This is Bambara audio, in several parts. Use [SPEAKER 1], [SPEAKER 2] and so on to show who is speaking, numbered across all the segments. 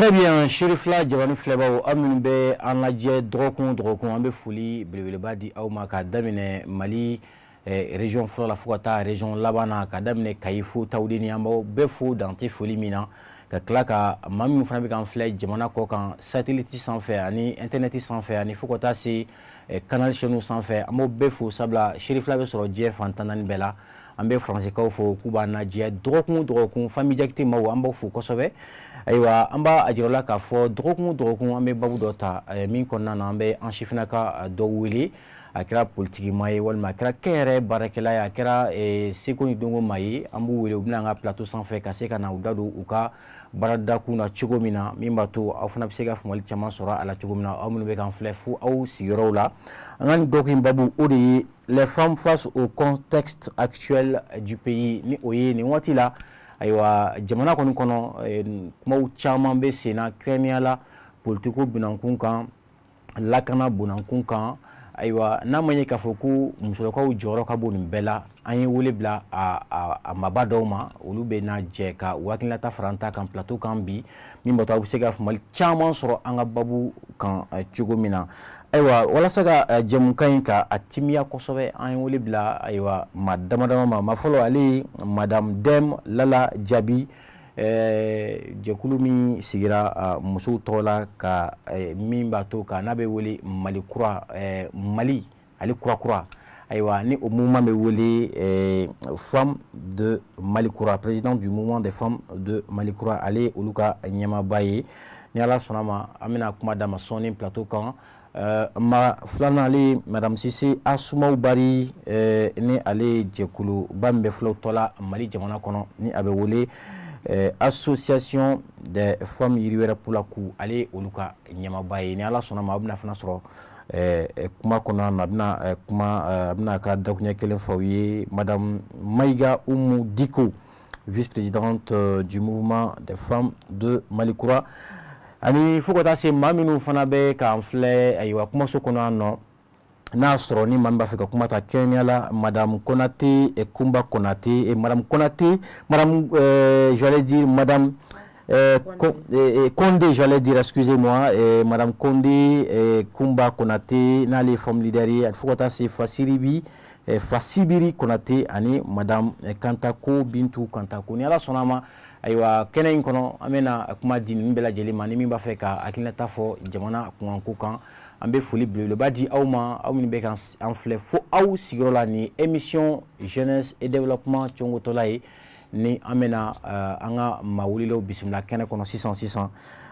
[SPEAKER 1] Très bien, Chérifla Jabani Fleba Amnbe Anladje Drokon Ambe Fouli Belebadi Auma Kadamine Mali région Flola Fouata région Labana Kadamine Kaifou Taoudini Ambo Befou Dante Fouli Mina Klaka Mami Fanabi kan flè Jamana Kokan satellite sans fait ani internet sans fait ani Fouata si canal chez nous sans fait Ambo Befou Sabla Chérifla be soro Jeff Antanan Bella ambe français kaw fo kuba na je drokun famille jakti maw amba fo kosobe aywa amba ajirola ka fo drokun ambe babu dota min konna na ambe en chifna ka do wili akira politique may wal makra kere barakela ya kira sekoni dongo may ambu wili ubna nga plateau sans fait kase kana udadu uka barada kuna chugomina mimbatu afuna bisega fumali chama sora ala chugomina amunu be kan flefu au sirola ngani dokin babu odi les femmes face au contexte actuel du pays ni oye ni watila aywa jamana kono kuma chama be sena kremiala politiko binankunkan lakana bunankunkan aywa namanye kafoku musoloko ujoro ka bonu bela anye wole bla a mabadoma ulube na jeka wakila ta franta kan plateau kan bi mimbato abusega fmal chama soro anga babu kan chugomina aywa wala saga jamukan ka atimia kosobe anye wole bla aywa madama ma folo ali madame Dem Lala Jabi jekulumi sigira musu tola ka mimbato ka nabe wole malikura Mali ali kura aywa ni au mouvement me wole femme de Malikura président du mouvement des femmes de Malikura ali uluka nyama baye ni ala sonama amina kuma dama soni plateau kan ma flana ali madame Sisi Asuma Bari ni ali jekulu bambe flow tola Mali jamana kono ni abe wole association des femmes yiriwera pour la coup aller uluka nyama baye ni ala sonama abna fana soro kuma kona nabna kuma abna ka dakunya kelen fawiye madame Maïga Oumou Diko vice-présidente du mouvement des femmes de Malikura ani fukota se maminu fana be ka enfle aywa kuma so kona no na soro ni mamba fika kuma ta Kenya la madame Konate et Kumba Konate et madame Konate madame j'allais dire madame Condé, j'allais dire, excusez-moi, madame Condé, Kumba Konate, na les femmes leaders, il faut que c'est Fasibiri Konate, ani madame Kantako, Bintu Kantako. Ni ala sonama, aywa kena inkono, amena kuma din mbela jeli mani mimba feka, akina tafo, jamana kukan, ambe fouli bleu, le badi auma, aumini bekan enfle, fo au sigrola ni émission jeunesse et développement tchongotolaye. Ni amena anga mawulilo bismillah kene kono 600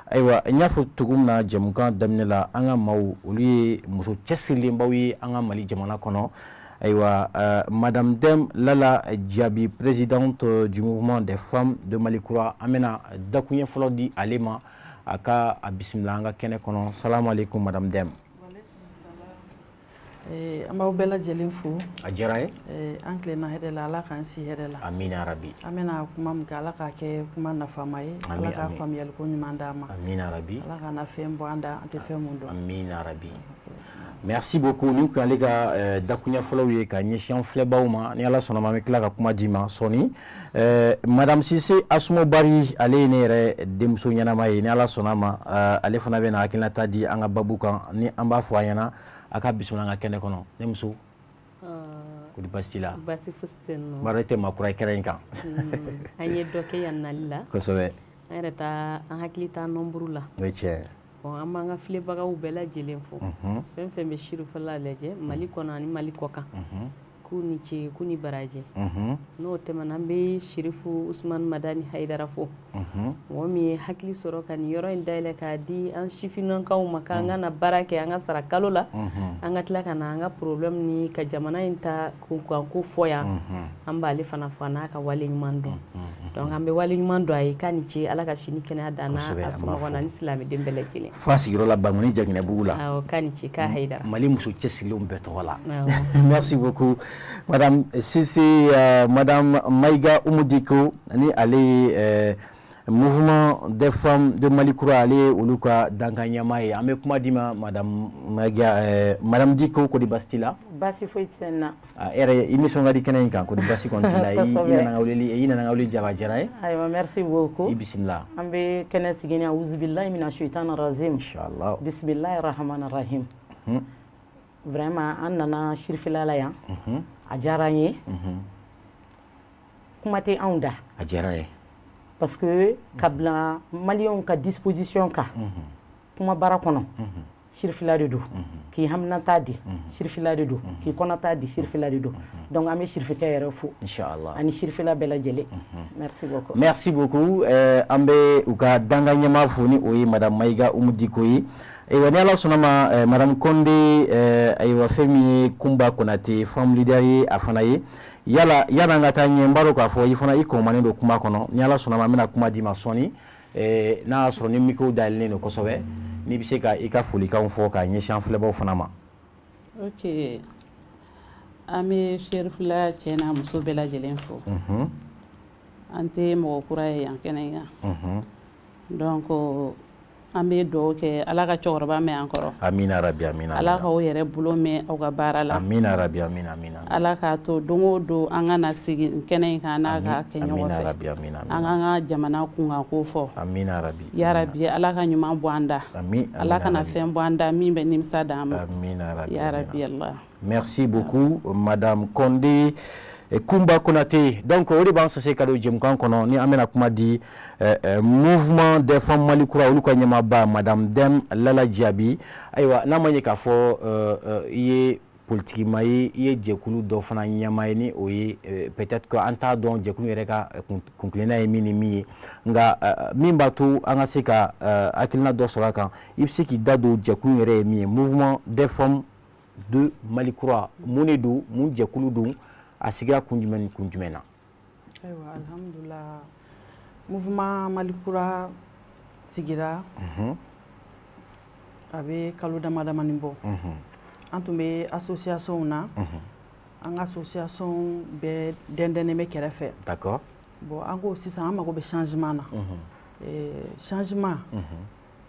[SPEAKER 1] aywa nyafo tugumna jamukan damnela anga maw uli muso chesili mbawi anga Mali jamana kono aywa madame Dem Lala Jabi présidente du mouvement des femmes de Malikura amena dakunye folodi alema aka bismillah anga kene kono salam alaikum madame Dem
[SPEAKER 2] amba bela jelinfu
[SPEAKER 1] ajaraye
[SPEAKER 2] ankle na hedela ala kan si hedela
[SPEAKER 1] amina rabbi
[SPEAKER 2] amena kuma mkala ka ke kuma na famaye ala ka famiyal ko nyumandama
[SPEAKER 1] amina rabbi
[SPEAKER 2] ala ka na fembo anda ante femundo
[SPEAKER 1] amina rabbi merci beaucoup nous kan lega dakunya follow ka nyeshan flebawma ni ala sonoma me kla ka kuma dima soni madame Sisi Asuma Bari ale ne re demso nyana mai ni ala sonama ale fana be na akina tadi anga babukan ni amba foyana aka bismillah nga kene kono nemso ko di bastila
[SPEAKER 3] basi fusten
[SPEAKER 1] barete makura kerenka
[SPEAKER 3] anye doke yanalla
[SPEAKER 1] ko sobe
[SPEAKER 3] ayata an haklita nombru la
[SPEAKER 1] weche
[SPEAKER 3] bon amma nga file baga ubela jelenfo fem fem be shiru fala leje Mali kona ni Mali koka kuni che kuni baraje no temana be shirifu Usman Madani Haidara fo womi hakli soro kan yoro indale ka di an shifinon ka makanga na barake anga sarakalo la anga tla kana anga problem ni ka jamana inta ku foya amba ali fana fana ka wali nyumando donc ambe wali nyumando ay kaniche ala ka shini kena dana asuma wana islami dembele jile
[SPEAKER 1] fasi yoro la bangoni jagine bugula
[SPEAKER 3] aw kaniche ka Haidara
[SPEAKER 1] Mali muso chesilo mbeto wala merci beaucoup madame Sisi madame Maïga Oumou Diko ni ali mouvement des femmes de Mali Kura ale olu ka dankanyama ye an bɛ kuma di ma madame Diko Kodi Bastila
[SPEAKER 4] basi foyi tsenna
[SPEAKER 1] ere émission ngadi kenen kan Kodi Basi kontila i nana ngawli jaba jara ye
[SPEAKER 4] aywa merci beaucoup
[SPEAKER 1] bismillah
[SPEAKER 4] an bɛ kɛnɛ sigini auzu billahi minash shaitanir rajim
[SPEAKER 1] inshallah
[SPEAKER 4] bismillahir rahmanir rahim vraiment an nana shirifilala yan a diyara n ye kuma tɛ anw da
[SPEAKER 1] a diyara ye
[SPEAKER 4] parce que kabla maliyɛnw ka disposition kan kuma bara kɔnɔ shirifila de don k'i haminata di shirifila de don k'i kɔnɔta di shirifila de don donc an bɛ shirifikɛ yɛrɛ fo
[SPEAKER 1] inshallah
[SPEAKER 4] ani shirifila bɛɛ lajɛlen merci beaucoup
[SPEAKER 1] merci beaucoup an bɛ u ka danga ɲɛmaa fo ni o ye madame Mayiga Umu Diko ye ayiwa ni ala sɔnna ma madame Konde ayiwa fɛn min ye Kumba Konate femme leader ye a fana ye yala an ka taa ɲɛ n b'a dɔn k'a fɔ i fana i kɔnmanen don kuma kɔnɔ ni ala sɔnna ma an bɛna kuma di ma sɔnni n'a y'a sɔrɔ ni micro dayɛlɛlen don kosɛbɛ n'i bɛ se ka i ka folikanw fɔ k'a ɲɛsin an filɛbaw fana ma.
[SPEAKER 5] ok an bɛ shérifula cɛ n'a muso bɛɛ lajɛlen fo an tɛ mɔgɔ kura ye yan kɛnɛ in kan donc an bɛ dugawu kɛ ala ka cɛkɔrɔba mɛn an kɔrɔ
[SPEAKER 1] amina rabi amina
[SPEAKER 5] ala k'aw yɛrɛ bolo mɛn aw ka baara la
[SPEAKER 1] amina rabi amina amina
[SPEAKER 5] ala k'a to don o don an ka na segin kɛnɛ in kan n'a ka kɛ ɲɔgɔn fɛ an k'an ka jamana kunkanko fɔ
[SPEAKER 1] amina rabi
[SPEAKER 5] ya rabi ala ka ɲuman bɔ an da ala kana fɛn bɔ an da min bɛ nimisa d'an ma
[SPEAKER 1] amina rabi
[SPEAKER 5] ya rabi Allah
[SPEAKER 1] merci beaucoup madame Konde Kumba Konate donc o de b'an sase ka don jɛmukan kɔnɔ ni an bɛna kuma di mouvement des femmes Mali Kura olu ka ɲɛmaaba madame Dème Lala Diaby ayiwa n'a ma ɲɛ k'a fɔ i ye politigima ye i ye jɛkulu dɔ fana ɲɛmaa ye ni o ye peut-être que an t'a dɔn jɛkulu yɛrɛ ka kunkilenna ye min ni min ye nka min b'a to an ka se ka hakilina dɔ sɔrɔ a kan i bɛ se k'i da don jɛkulu yɛrɛ ye min ye mouvement des femmes de Mali Kura mun de don mun jɛkulu don a sigira kun jumɛn ni kun jumɛn na.
[SPEAKER 2] Ayiwa alhamdulillah mouvement Mali Kura sigira a bɛ kalo dama damani bɔ an tun bɛ association na an ka association bɛɛ dɛndɛnnen bɛ kɛrɛfɛ
[SPEAKER 1] d'accord
[SPEAKER 2] bon an ko sisan an mago bɛ changement na changement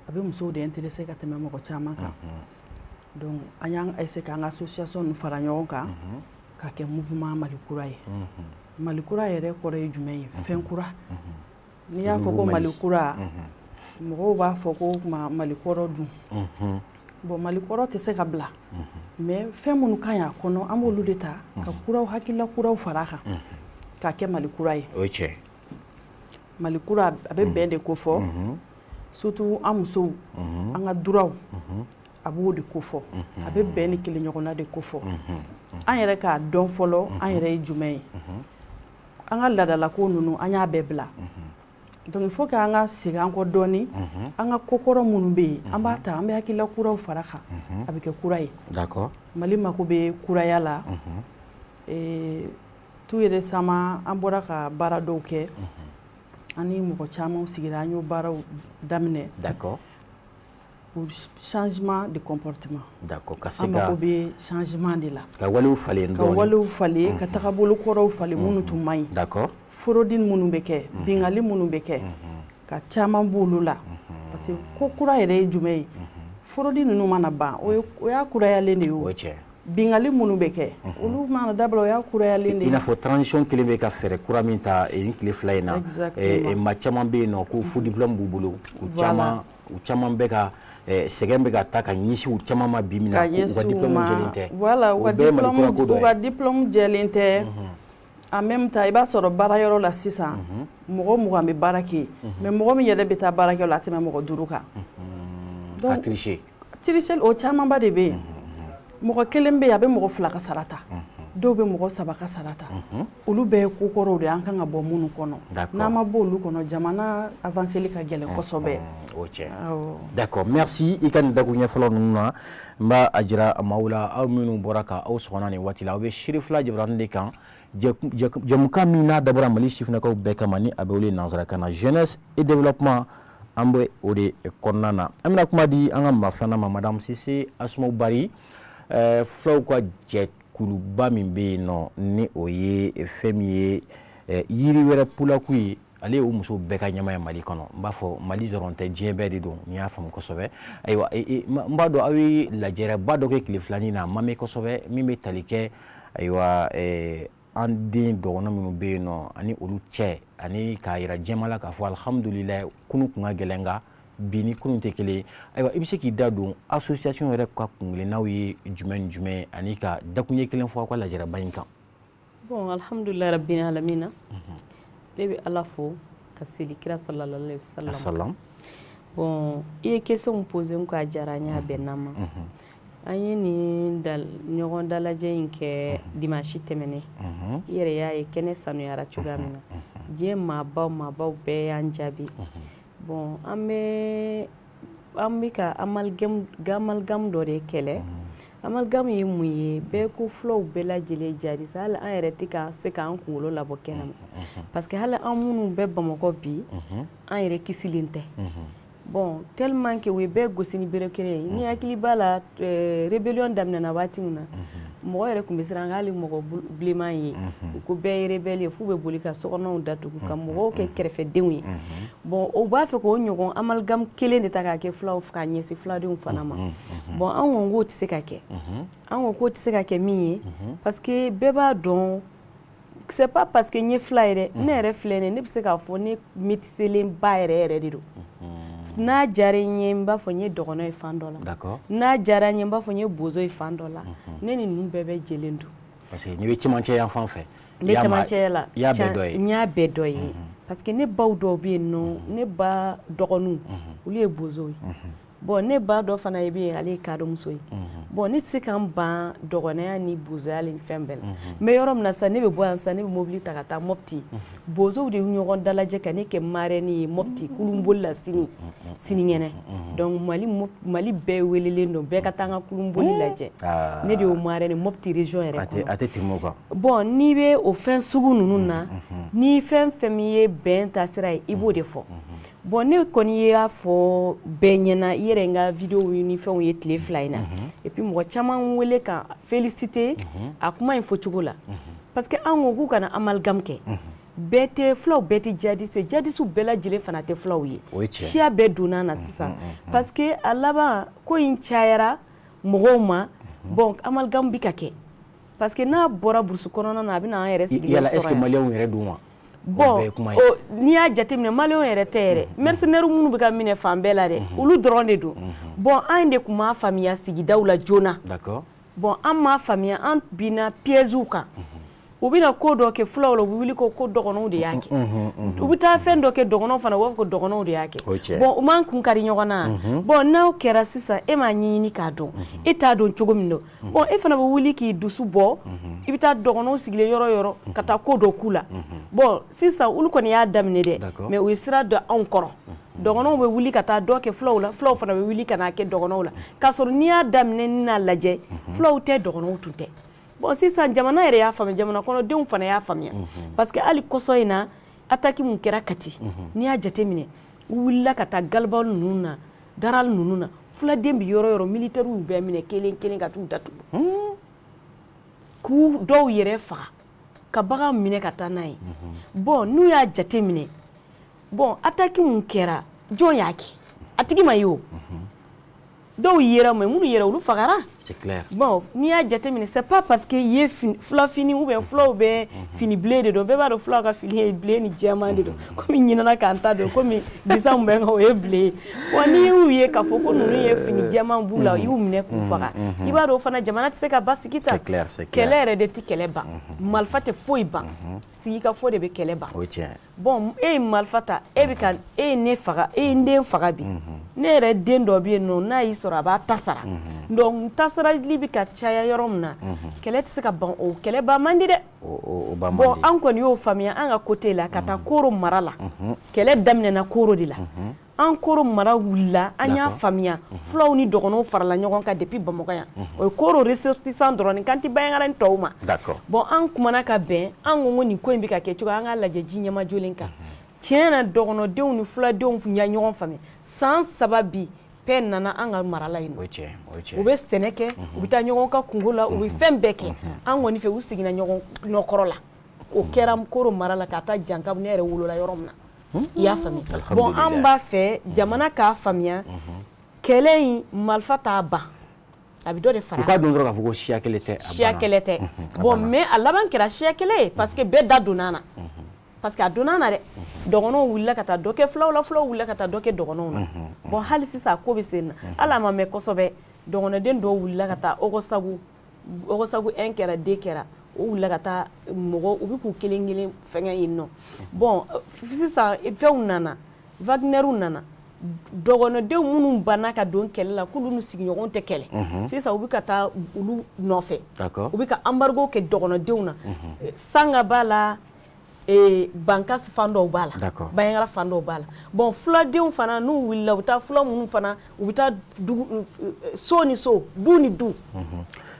[SPEAKER 2] a bɛ musow de intéressé ka tɛmɛ mɔgɔ caman kan donc an y'an essayer k'an ka association ninnu fara ɲɔgɔn kan ka kɛ mouvement Mali Kura ye Mali Kura yɛrɛ kɔrɔ ye jumɛn ye fɛn kura n'i y'a fɔ ko Mali Kura mɔgɔw b'a fɔ ko Mali kɔrɔ dun bon Mali kɔrɔ tɛ se ka bila mais fɛn minnu ka ɲi a kɔnɔ an b'olu de ta ka kuraw hakilila kuraw fara a kan k'a kɛ Mali Kura ye
[SPEAKER 1] o ye tiɲɛ
[SPEAKER 2] Mali Kura a bɛ bɛn de ko fɔ surtout an musow an ka duraw a b'o de ko fɔ a bɛ bɛn ni kelen ɲɔgɔnna de ko fɔ an yɛrɛ k'a dɔn fɔlɔ an yɛrɛ ye jumɛn ye an ka ladalako ninnu an y'a bɛɛ bila donc il faut que an ka segin an kɔ dɔɔni an ka kokɔrɔ minnu bɛ yen an b'a ta an bɛ hakilila kuraw fara kan a bɛ kɛ kura ye
[SPEAKER 1] d'accord
[SPEAKER 2] Mali mako bɛ kuraya la tout récemment an bɔra ka baara dɔw kɛ an ni mɔgɔ caman sigira an y'o baaraw daminɛ
[SPEAKER 1] d'accord
[SPEAKER 2] pour changement de comportement
[SPEAKER 1] d'accord ka se
[SPEAKER 2] an
[SPEAKER 1] ka
[SPEAKER 2] mako bɛ changement de la
[SPEAKER 1] ka walew falen dɔɔni
[SPEAKER 2] ka walew falen ka tagabolo kɔrɔw falen minnu tun man ɲi
[SPEAKER 1] d'accord
[SPEAKER 2] forodi minnu bɛ kɛ bingali minnu bɛ kɛ ka caman b'olu la parce que ko kura yɛrɛ ye jumɛn ye forodi ninnu mana ban o y'a kurayalen de ye
[SPEAKER 1] o
[SPEAKER 2] o
[SPEAKER 1] ye tiɲɛ
[SPEAKER 2] bingali minnu bɛ kɛ olu mana dabila o y'a kurayalen de
[SPEAKER 1] i
[SPEAKER 2] ye
[SPEAKER 1] n'a fɔ transition kelen bɛ ka fɛɛrɛ kura min ta ni tile fila in na maa caman bɛ yen nɔ ko fo diplôme b'u bolo u caman bɛ ka sɛgɛn bɛ ka ta ka ɲɛsin u caman ma bi min na u ka diplôme jɛlen tɛ
[SPEAKER 2] voilà u ka diplôme jɛlen tɛ en même temps i b'a sɔrɔ baarayɔrɔ la sisan mɔgɔ 20 bɛ baara kɛ mais mɔgɔ min yɛrɛ bɛ taa baarakɛyɔrɔ la a tɛmɛ mɔgɔ 5 kan
[SPEAKER 1] donc
[SPEAKER 2] tricher o camanba de bɛ yen mɔgɔ kelen bɛ yen a bɛ mɔgɔ 2 ka sara ta dɔw bɛ mɔgɔ 3 ka sara ta olu bɛɛ ye ko kɔrɔw de an kan ka bɔ minnu kɔnɔ n'an ma bɔ olu kɔnɔ jamana avanceli ka gɛlɛn kosɛbɛ
[SPEAKER 1] o tiɲɛ d'accord merci i ka nin dakuruɲɛ fɔlɔ ninnu na n b'a a jira maaw la aw minnu bɔra ka aw sɔgɔna nin waati la aw bɛ Shirifula Jabaranin de kan jɛmukan min n'a dabɔra Mali sifinnakaw bɛɛ kama ni a bɛ wele nanzarakan na jeunesse et développement an bɛ o de kɔnɔna na an bɛna kuma di an ka maa filanan ma madame Sise Asumau Bari fulaw ka jɛkuluba min bɛ yen nɔ ni o ye fɛn min ye yiri wɛrɛ pulaku ye ale o muso bɛɛ ka ɲɛma ye Mali kɔnɔ n b'a fɔ Mali dɔrɔn tɛ diɲɛ bɛɛ de don n'i y'a faamu kosɛbɛ ayiwa n b'a dɔn aw ye lajɛrɛba dɔ kɛ tile filanin na ma mɛn kosɛbɛ min bɛ tali kɛ ayiwa an den dɔgɔnɔ minnu bɛ yen nɔ ani olu cɛ ani k'a yira jɛma la k'a fɔ alhamdulilayi kunun kun ka gɛlɛn nka bi ni kunun tɛ kelen ye ayiwa i bɛ se k'i da don association yɛrɛ ka kungilennaw ye jumɛn ni jumɛn ani ka dakuɲɛ kelen fɔ aw ka lajɛrɛba in kan.
[SPEAKER 3] Bon alhamdulilayi rabbil alamina ne bɛ Ala fo ka seli kira sallallahu alaihi wasallam. Bon i ye question posé n ko a diyara n y'a bɛɛ nama an ye nin ɲɔgɔn dalajɛ in kɛ dimanche tɛmɛnen i yɛrɛ y'a ye kɛnɛ sanuyara cogoya min na diɲɛ maabaw bɛɛ y'an jaabi bon an bɛ ka amalgame dɔ de kɛlɛ amalgame ye mun ye bɛɛ ko fulaw bɛɛ lajɛlen jadi sa hali an yɛrɛ tɛ ka se k'an kunkolo labɔ kɛnɛ ma parce que hali an minnu bɛ Bamakɔ bi an yɛrɛ kisilen tɛ bon tellement que we bɛɛ gosi ni bere kelen ye ni hakili b'a la rébellion daminɛna waati min na mɔgɔ yɛrɛ tun bɛ siran hali mɔgɔ bilenman ye ko bɛɛ ye rebelle ye f'u bɛ boli ka sokɔnɔw datugu ka mɔgɔw kɛ kɛrɛfɛdenw ye bon o b'a fɛ k'o ɲɔgɔn amalgame kelen de ta k'a kɛ fulaw k'a ɲɛsin fuladenw fana ma bon an ko k'o tɛ se ka kɛ an ko k'o tɛ se ka kɛ min ye parce que bɛɛ b'a dɔn c'est pas parce que n ye fula ye dɛ ne yɛrɛ filɛ ne bɛ se k'a fɔ ne métisselenba yɛrɛ de don n'a diyara n ye n b'a fɔ n ye dɔgɔnɔ ye fan dɔ la n'a diyara n ye n b'a fɔ n ye bozo ye fan dɔ la ne ni ninnu bɛɛ bɛ jɛlen don
[SPEAKER 1] parce que n'i bɛ cɛmancɛ yan fan fɛ
[SPEAKER 3] n bɛ cɛmancɛ la
[SPEAKER 1] i y'a bɛɛ dɔ ye
[SPEAKER 3] n y'a bɛɛ dɔ ye parce que ne baw dɔw bɛ yen nɔ ne ba dɔgɔninw olu ye bozo ye bon ne ba dɔ fana ye bɛ yen ale ye kadɔmuso ye bon ne tɛ se ka n ban dɔgɔnɔya ni bozoya ni fɛn bɛɛ la n bɛ yɔrɔ min na sisan ne bɛ bɔ yan sisan ne bɛ mobili ta ka taa Mopti bozow de y'u ɲɔgɔn dalajɛ ka ne kɛ marraine ye Mopti kulunboli la sinikɛnɛ donc Mali bɛɛ welelen don bɛɛ ka taa n ka kulunboli lajɛ ne de y'o marraine Mopti région yɛrɛ kɔnɔ
[SPEAKER 1] a tɛ tɛmɛ o kan
[SPEAKER 3] bon n'i bɛ o fɛn sugu ninnu na ni fɛn fɛn min ye bɛn taasira ye i b'o de fɔ bon ne kɔni y'a fɔ bɛɛ ɲɛna i yɛrɛ n ka vidéo ni fɛnw ye tile fila in na et puis mɔgɔ caman wele ka féliciter a kuma in fɔcogo la parce que an ko k'u kana amalgame kɛ bɛɛ tɛ fulaw bɛɛ tɛ jadisiw bɛɛ lajɛlen fana tɛ fulaw ye siya bɛɛ donna na sisan parce que a laban ko in cayara mɔgɔw ma bon amalgame bɛ ka kɛ parce que n'a bɔra burusi kɔnɔna na a bɛ na an yɛrɛ sigilen sɔrɔ yan
[SPEAKER 1] est-ce que maliyɛnw yɛrɛ don wa
[SPEAKER 3] bon n'i y'a jateminɛ maliyɛnw yɛrɛ tɛ yɛrɛ mercenaires minnu bɛ ka minɛ fan bɛɛ la dɛ olu dɔrɔn de don bon an de tun m'a faamuya sigidaw la joona bon an m'a faamuya an binna pièges kan u bɛna ko dɔ kɛ fulaw la u bɛ wuli ko dɔgɔnɔw de y'a kɛ u bɛ taa fɛn dɔ kɛ dɔgɔnɔw fana u b'a fɔ ko dɔgɔnɔw de y'a kɛ bon u m'an kun kari ɲɔgɔn na bon n'aw kɛra sisan e m'a ɲɛɲini k'a dɔn e t'a dɔn cogo min don bon e fana bɛ wuli k'i dusu bɔ i bɛ taa dɔgɔnɔw sigilen yɔrɔ yɔrɔ ka taa ko dɔ k'u la bon sisan olu kɔni y'a daminɛ dɛ mais u ye sira dɔ anw kɔrɔ dɔgɔnɔw bɛ wuli ka taa dɔ kɛ fulaw la fulaw fana bɛ wuli ka n'a kɛ dɔgɔnɔw la k'a sɔrɔ n'i y'a daminɛ ni n'a lajɛ fulaw tɛ dɔgɔnɔw tun tɛ bon sisan jamana yɛrɛ y'a faamuya jamana kɔnɔdenw fana y'a faamuya parce que hali kɔsɔ in na attaque mun kɛra Kati n'i y'a jateminɛ u wulila ka taa Galiba ninnu na Daral ninnu na fuladen bɛ yɔrɔ yɔrɔ militaires bɛɛ minɛ kelen kelen ka t'u datugu k'u dɔw yɛrɛ faga ka bagan minɛ ka taa n'a ye bon n'u y'a jateminɛ bon attaque mun kɛra jɔn y'a kɛ a tigi ma ye o dɔw yera mais minnu yɛrɛ olu fagara
[SPEAKER 1] c'est clair
[SPEAKER 3] bon n'i y'a jateminɛ c'est pas parce que ye fula fini ou bien fulaw bɛ fini bleu de don bɛɛ b'a dɔn fulaw ka fini ye bleu ni jɛman de don komi ɲinana k'an ta don komi disa mun bɛ n kan o ye bleu ye bon n'i y'u ye k'a fɔ ko ninnu ye fini jɛman b'u la i y'u minɛ k'u faga i b'a dɔn fana jamana tɛ se ka basigi ta kɛlɛ yɛrɛ de tɛ kɛlɛ ban marifa tɛ foyi ban sigi ka fɔ de bɛ kɛlɛ ban bon e ye marifa ta e bɛ ka e ye ne faga e ye n den faga bi ne yɛrɛ den dɔ bɛ yen nɔ n'a y'i sɔrɔ a b'a ta sara donc tasarali bɛ ka caya yɔrɔ min na kɛlɛ tɛ se ka ban o kɛlɛ ban man di dɛ bon an kɔni y'o faamuya an ka côté la ka taa Koro mara la kɛlɛ daminɛna Koro de la an Koro mara wulila an y'a faamuya fulaw ni dɔgɔnɔw farala ɲɔgɔn kan depuis Bamakɔ yan o ye Koro ressortissant dɔrɔn ni kan tɛ bayangara ni tɔw ma bon an kumana ka bɛn an ko nin ko in bɛ ka kɛ cogo an ka lajɛ ji ɲɛma jolen kan tiɲɛ na dɔgɔnɔdenw ni fuladenw ya ɲɔgɔn faamuya san 3 bi bɛɛ nana an ka marala yen u bɛ sɛnɛ kɛ u bɛ taa ɲɔgɔn ka kungo la u bɛ fɛn bɛɛ kɛ an kɔni fɛ u seginna ɲɔgɔn nɔkɔrɔ la o kɛra Koro mara la ka taa Jankabu ne yɛrɛ wolola yɔrɔ min na i y'a faamuya bon an b'a fɛ jamana k'a faamuya kɛlɛ in marifa t'a ban a bɛ dɔ de fara
[SPEAKER 1] u k'a dɔn dɔrɔn k'a fɔ ko siya kelen tɛ
[SPEAKER 3] siya kelen tɛ bon mais a laban kɛra siya kelen ye parce que bɛɛ da donna a na parce que a donna a na dɛ dɔgɔnɔw wulila ka taa dɔ kɛ fulaw la fulaw wulila ka taa dɔ kɛ dɔgɔnɔw na bon hali sisan a ko bɛ sen na hali a ma mɛn kosɛbɛ dɔgɔnɔden dɔw wulila ka taa Ogosagu 1 kɛra 2 kɛra o wulila ka taa mɔgɔ u bɛ k'u kelen kelen fɛngɛ yen nɔ bon sisan fɛnw nana Wagnerw nana dɔgɔnɔdenw minnu banna ka don kɛlɛ la k'olu n'u sigiɲɔgɔnw tɛ kɛlɛ sisan u bɛ ka taa olu nɔfɛ u bɛ ka embargo kɛ dɔgɔnɔdenw na sanga b'a la Bankasi fan dɔw b'a la Bayangara fan dɔw b'a la bon fuladenw fana n'u wulila u bɛ taa fula minnu fana u bɛ taa so ni so du ni du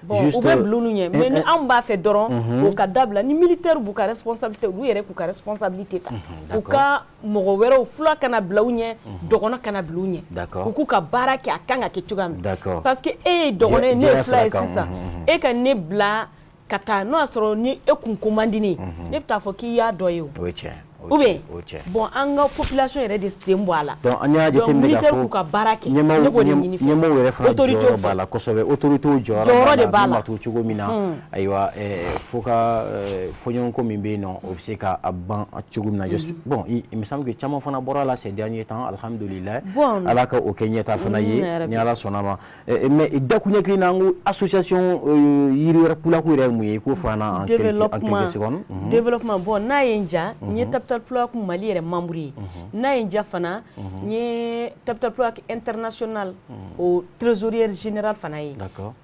[SPEAKER 3] bon u bɛ bila olu ɲɛ mais ni anw b'a fɛ dɔrɔn o ka dabila ni militaire b'u ka responsabilité olu yɛrɛ k'u ka responsabilité ta u ka mɔgɔ wɛrɛw fula kana bila u ɲɛ dɔgɔnɔ kana bila u ɲɛ u k'u ka baara kɛ a kan ka kɛ cogoya min parce que e ye dɔgɔnɔ ye ne ye fula ye sisan e ka ne bila ka taa n'o y'a sɔrɔ ni e kun ko man di ne ye ne bɛ taa fɔ k'i y'a dɔ ye o ou bien bon an ka population yɛrɛ de sen bɔ a la
[SPEAKER 1] donc an y'a jateminɛ k'a fɔ
[SPEAKER 3] k'u ka baara kɛ
[SPEAKER 1] ɲɛmaaw yɛrɛ fana jɔyɔrɔ b'a la kosɛbɛ autorités jɔyɔrɔ de b'a la to cogo min na ayiwa fo ka fɔɲɔgɔnko min bɛ yen nɔ o bɛ se ka ban cogo min na bon il me semble que caman fana bɔra la ces derniers temps alhamdulillah ala ka o kɛ ɲɛta fana ye ni ala sɔnna ma mais dakuɲɛkili na n ko association yiri wɛrɛ pulaku yɛrɛ ye mun ye k'o fɔ an na en quelques secondes
[SPEAKER 3] développement bon n'a ye n ja n ye Capital Pulaku Mali yɛrɛ membre ye n'a ye n ja fana n ye Capital Pulaku international o trésorier général fana ye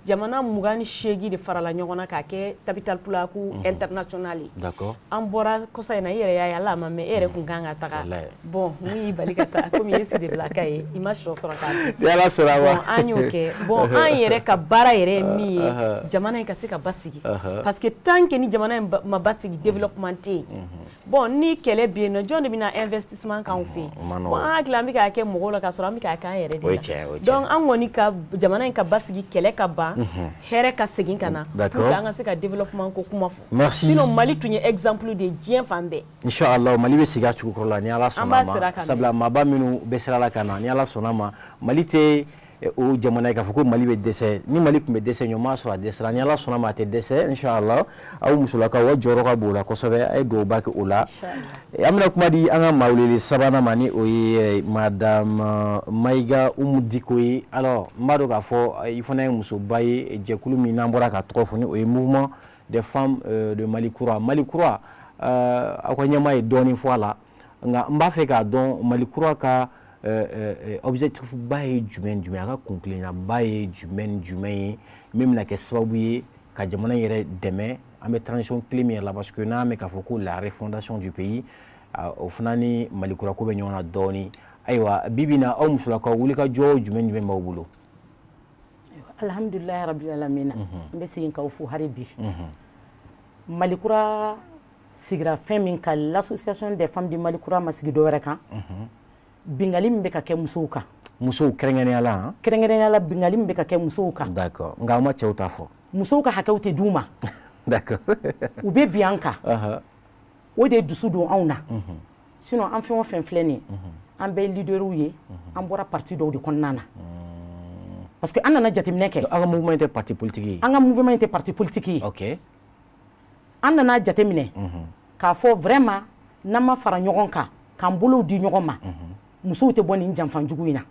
[SPEAKER 3] jamana 28 de farala ɲɔgɔn na k'a kɛ Capital Pulaku international ye an bɔra kɔsa in na i yɛrɛ y'a ye ala ma mɛ e yɛrɛ kun kan ka taga bon mun y'i bali ka taa komi i ye Sidibelaka ye i ma sɔ sɔrɔ k'a
[SPEAKER 1] bon
[SPEAKER 3] an y'o kɛ bon an yɛrɛ ka baara yɛrɛ ye min ye jamana in ka se ka basigi parce que tant que ni jamana in ma basigi développement tɛ yen bon ni kɛlɛ bɛ yen nɔ jɔn de bɛna investissement k'anw fɛ yen bon an hakili an bɛ k'a kɛ mɔgɔw la k'a sɔrɔ an bɛ k'a kɛ an yɛrɛ de la donc an kɔni ka jamana in ka basigi kɛlɛ ka ban hɛrɛ ka segin ka na pour que an ka se ka développement ko kuma fɔ sinon Mali tun ye exemple de diɲɛ fan bɛɛ
[SPEAKER 1] inchallah Mali bɛ segin a cogo kɔrɔ la ni ala sɔnna ma sabula maaba minnu bɛ sira la ka na ni ala sɔnna ma Mali tɛ o jamana ye k'a fɔ ko Mali bɛ dɛsɛ ni Mali tun bɛ dɛsɛ ɲɔgɔn sɔrɔ a dɛsɛra ni ala sɔnna ma a tɛ dɛsɛ inchallah aw musolakaw wa jɔyɔrɔ ka bon o la kosɛbɛ a ye duwawuba kɛ o la an bɛna kuma di an ka mawuleli sabanan ma ni o ye madame Mayiga Umu Diko ye alors n b'a dɔn k'a fɔ i fana ye musoba ye jɛkulu min n'an bɔra ka tɔgɔ fɔ ni o ye mouvement des femmes de Mali Kura aw ka ɲɛmaa ye dɔɔnin fɔ a la nka n b'a fɛ k'a dɔn Mali Kura ka objectif ba ye jumɛn a ka kuntilenna ba ye jumɛn ye min bɛna kɛ sababu ye ka jamana yɛrɛ dɛmɛ an bɛ transition clé min yɛrɛ la parce que n'an bɛ k'a fɔ ko la refondation du pays o fana ni Mali Kura ko bɛ ɲɔgɔn na dɔɔnin ayiwa bi bi in na aw musolakaw wulikajɔ jumɛn b'aw bolo
[SPEAKER 4] alhamdulilahi rabbil alamin n bɛ segin k'aw fo hali bi Mali Kura sigira fɛn min kan l'association des femmes du Mali Kura ma sigi dɔwɛrɛ kan bingali min bɛ ka kɛ musow kan
[SPEAKER 1] musow kɛrɛnkɛrɛnnenya la bingali min bɛ ka kɛ musow kan d'accord nka an ma cɛw ta fɔ
[SPEAKER 4] musow ka hakɛw tɛ d'u ma
[SPEAKER 1] d'accord
[SPEAKER 4] u bɛ bi an kan o de dusu don anw na sinon an fɛn o fɛn filɛ nin ye an bɛ leaderw ye an bɔra parti dɔw de kɔnɔna na parce que an nana jateminɛ kɛ
[SPEAKER 1] an ka mouvement tɛ parti politique ye
[SPEAKER 4] an ka mouvement tɛ parti politique ye
[SPEAKER 1] ok
[SPEAKER 4] an nana jateminɛ k'a fɔ vraiment n'an ma fara ɲɔgɔn kan k'an bolow di ɲɔgɔn ma musow tɛ bɔ nin janfanjugu in na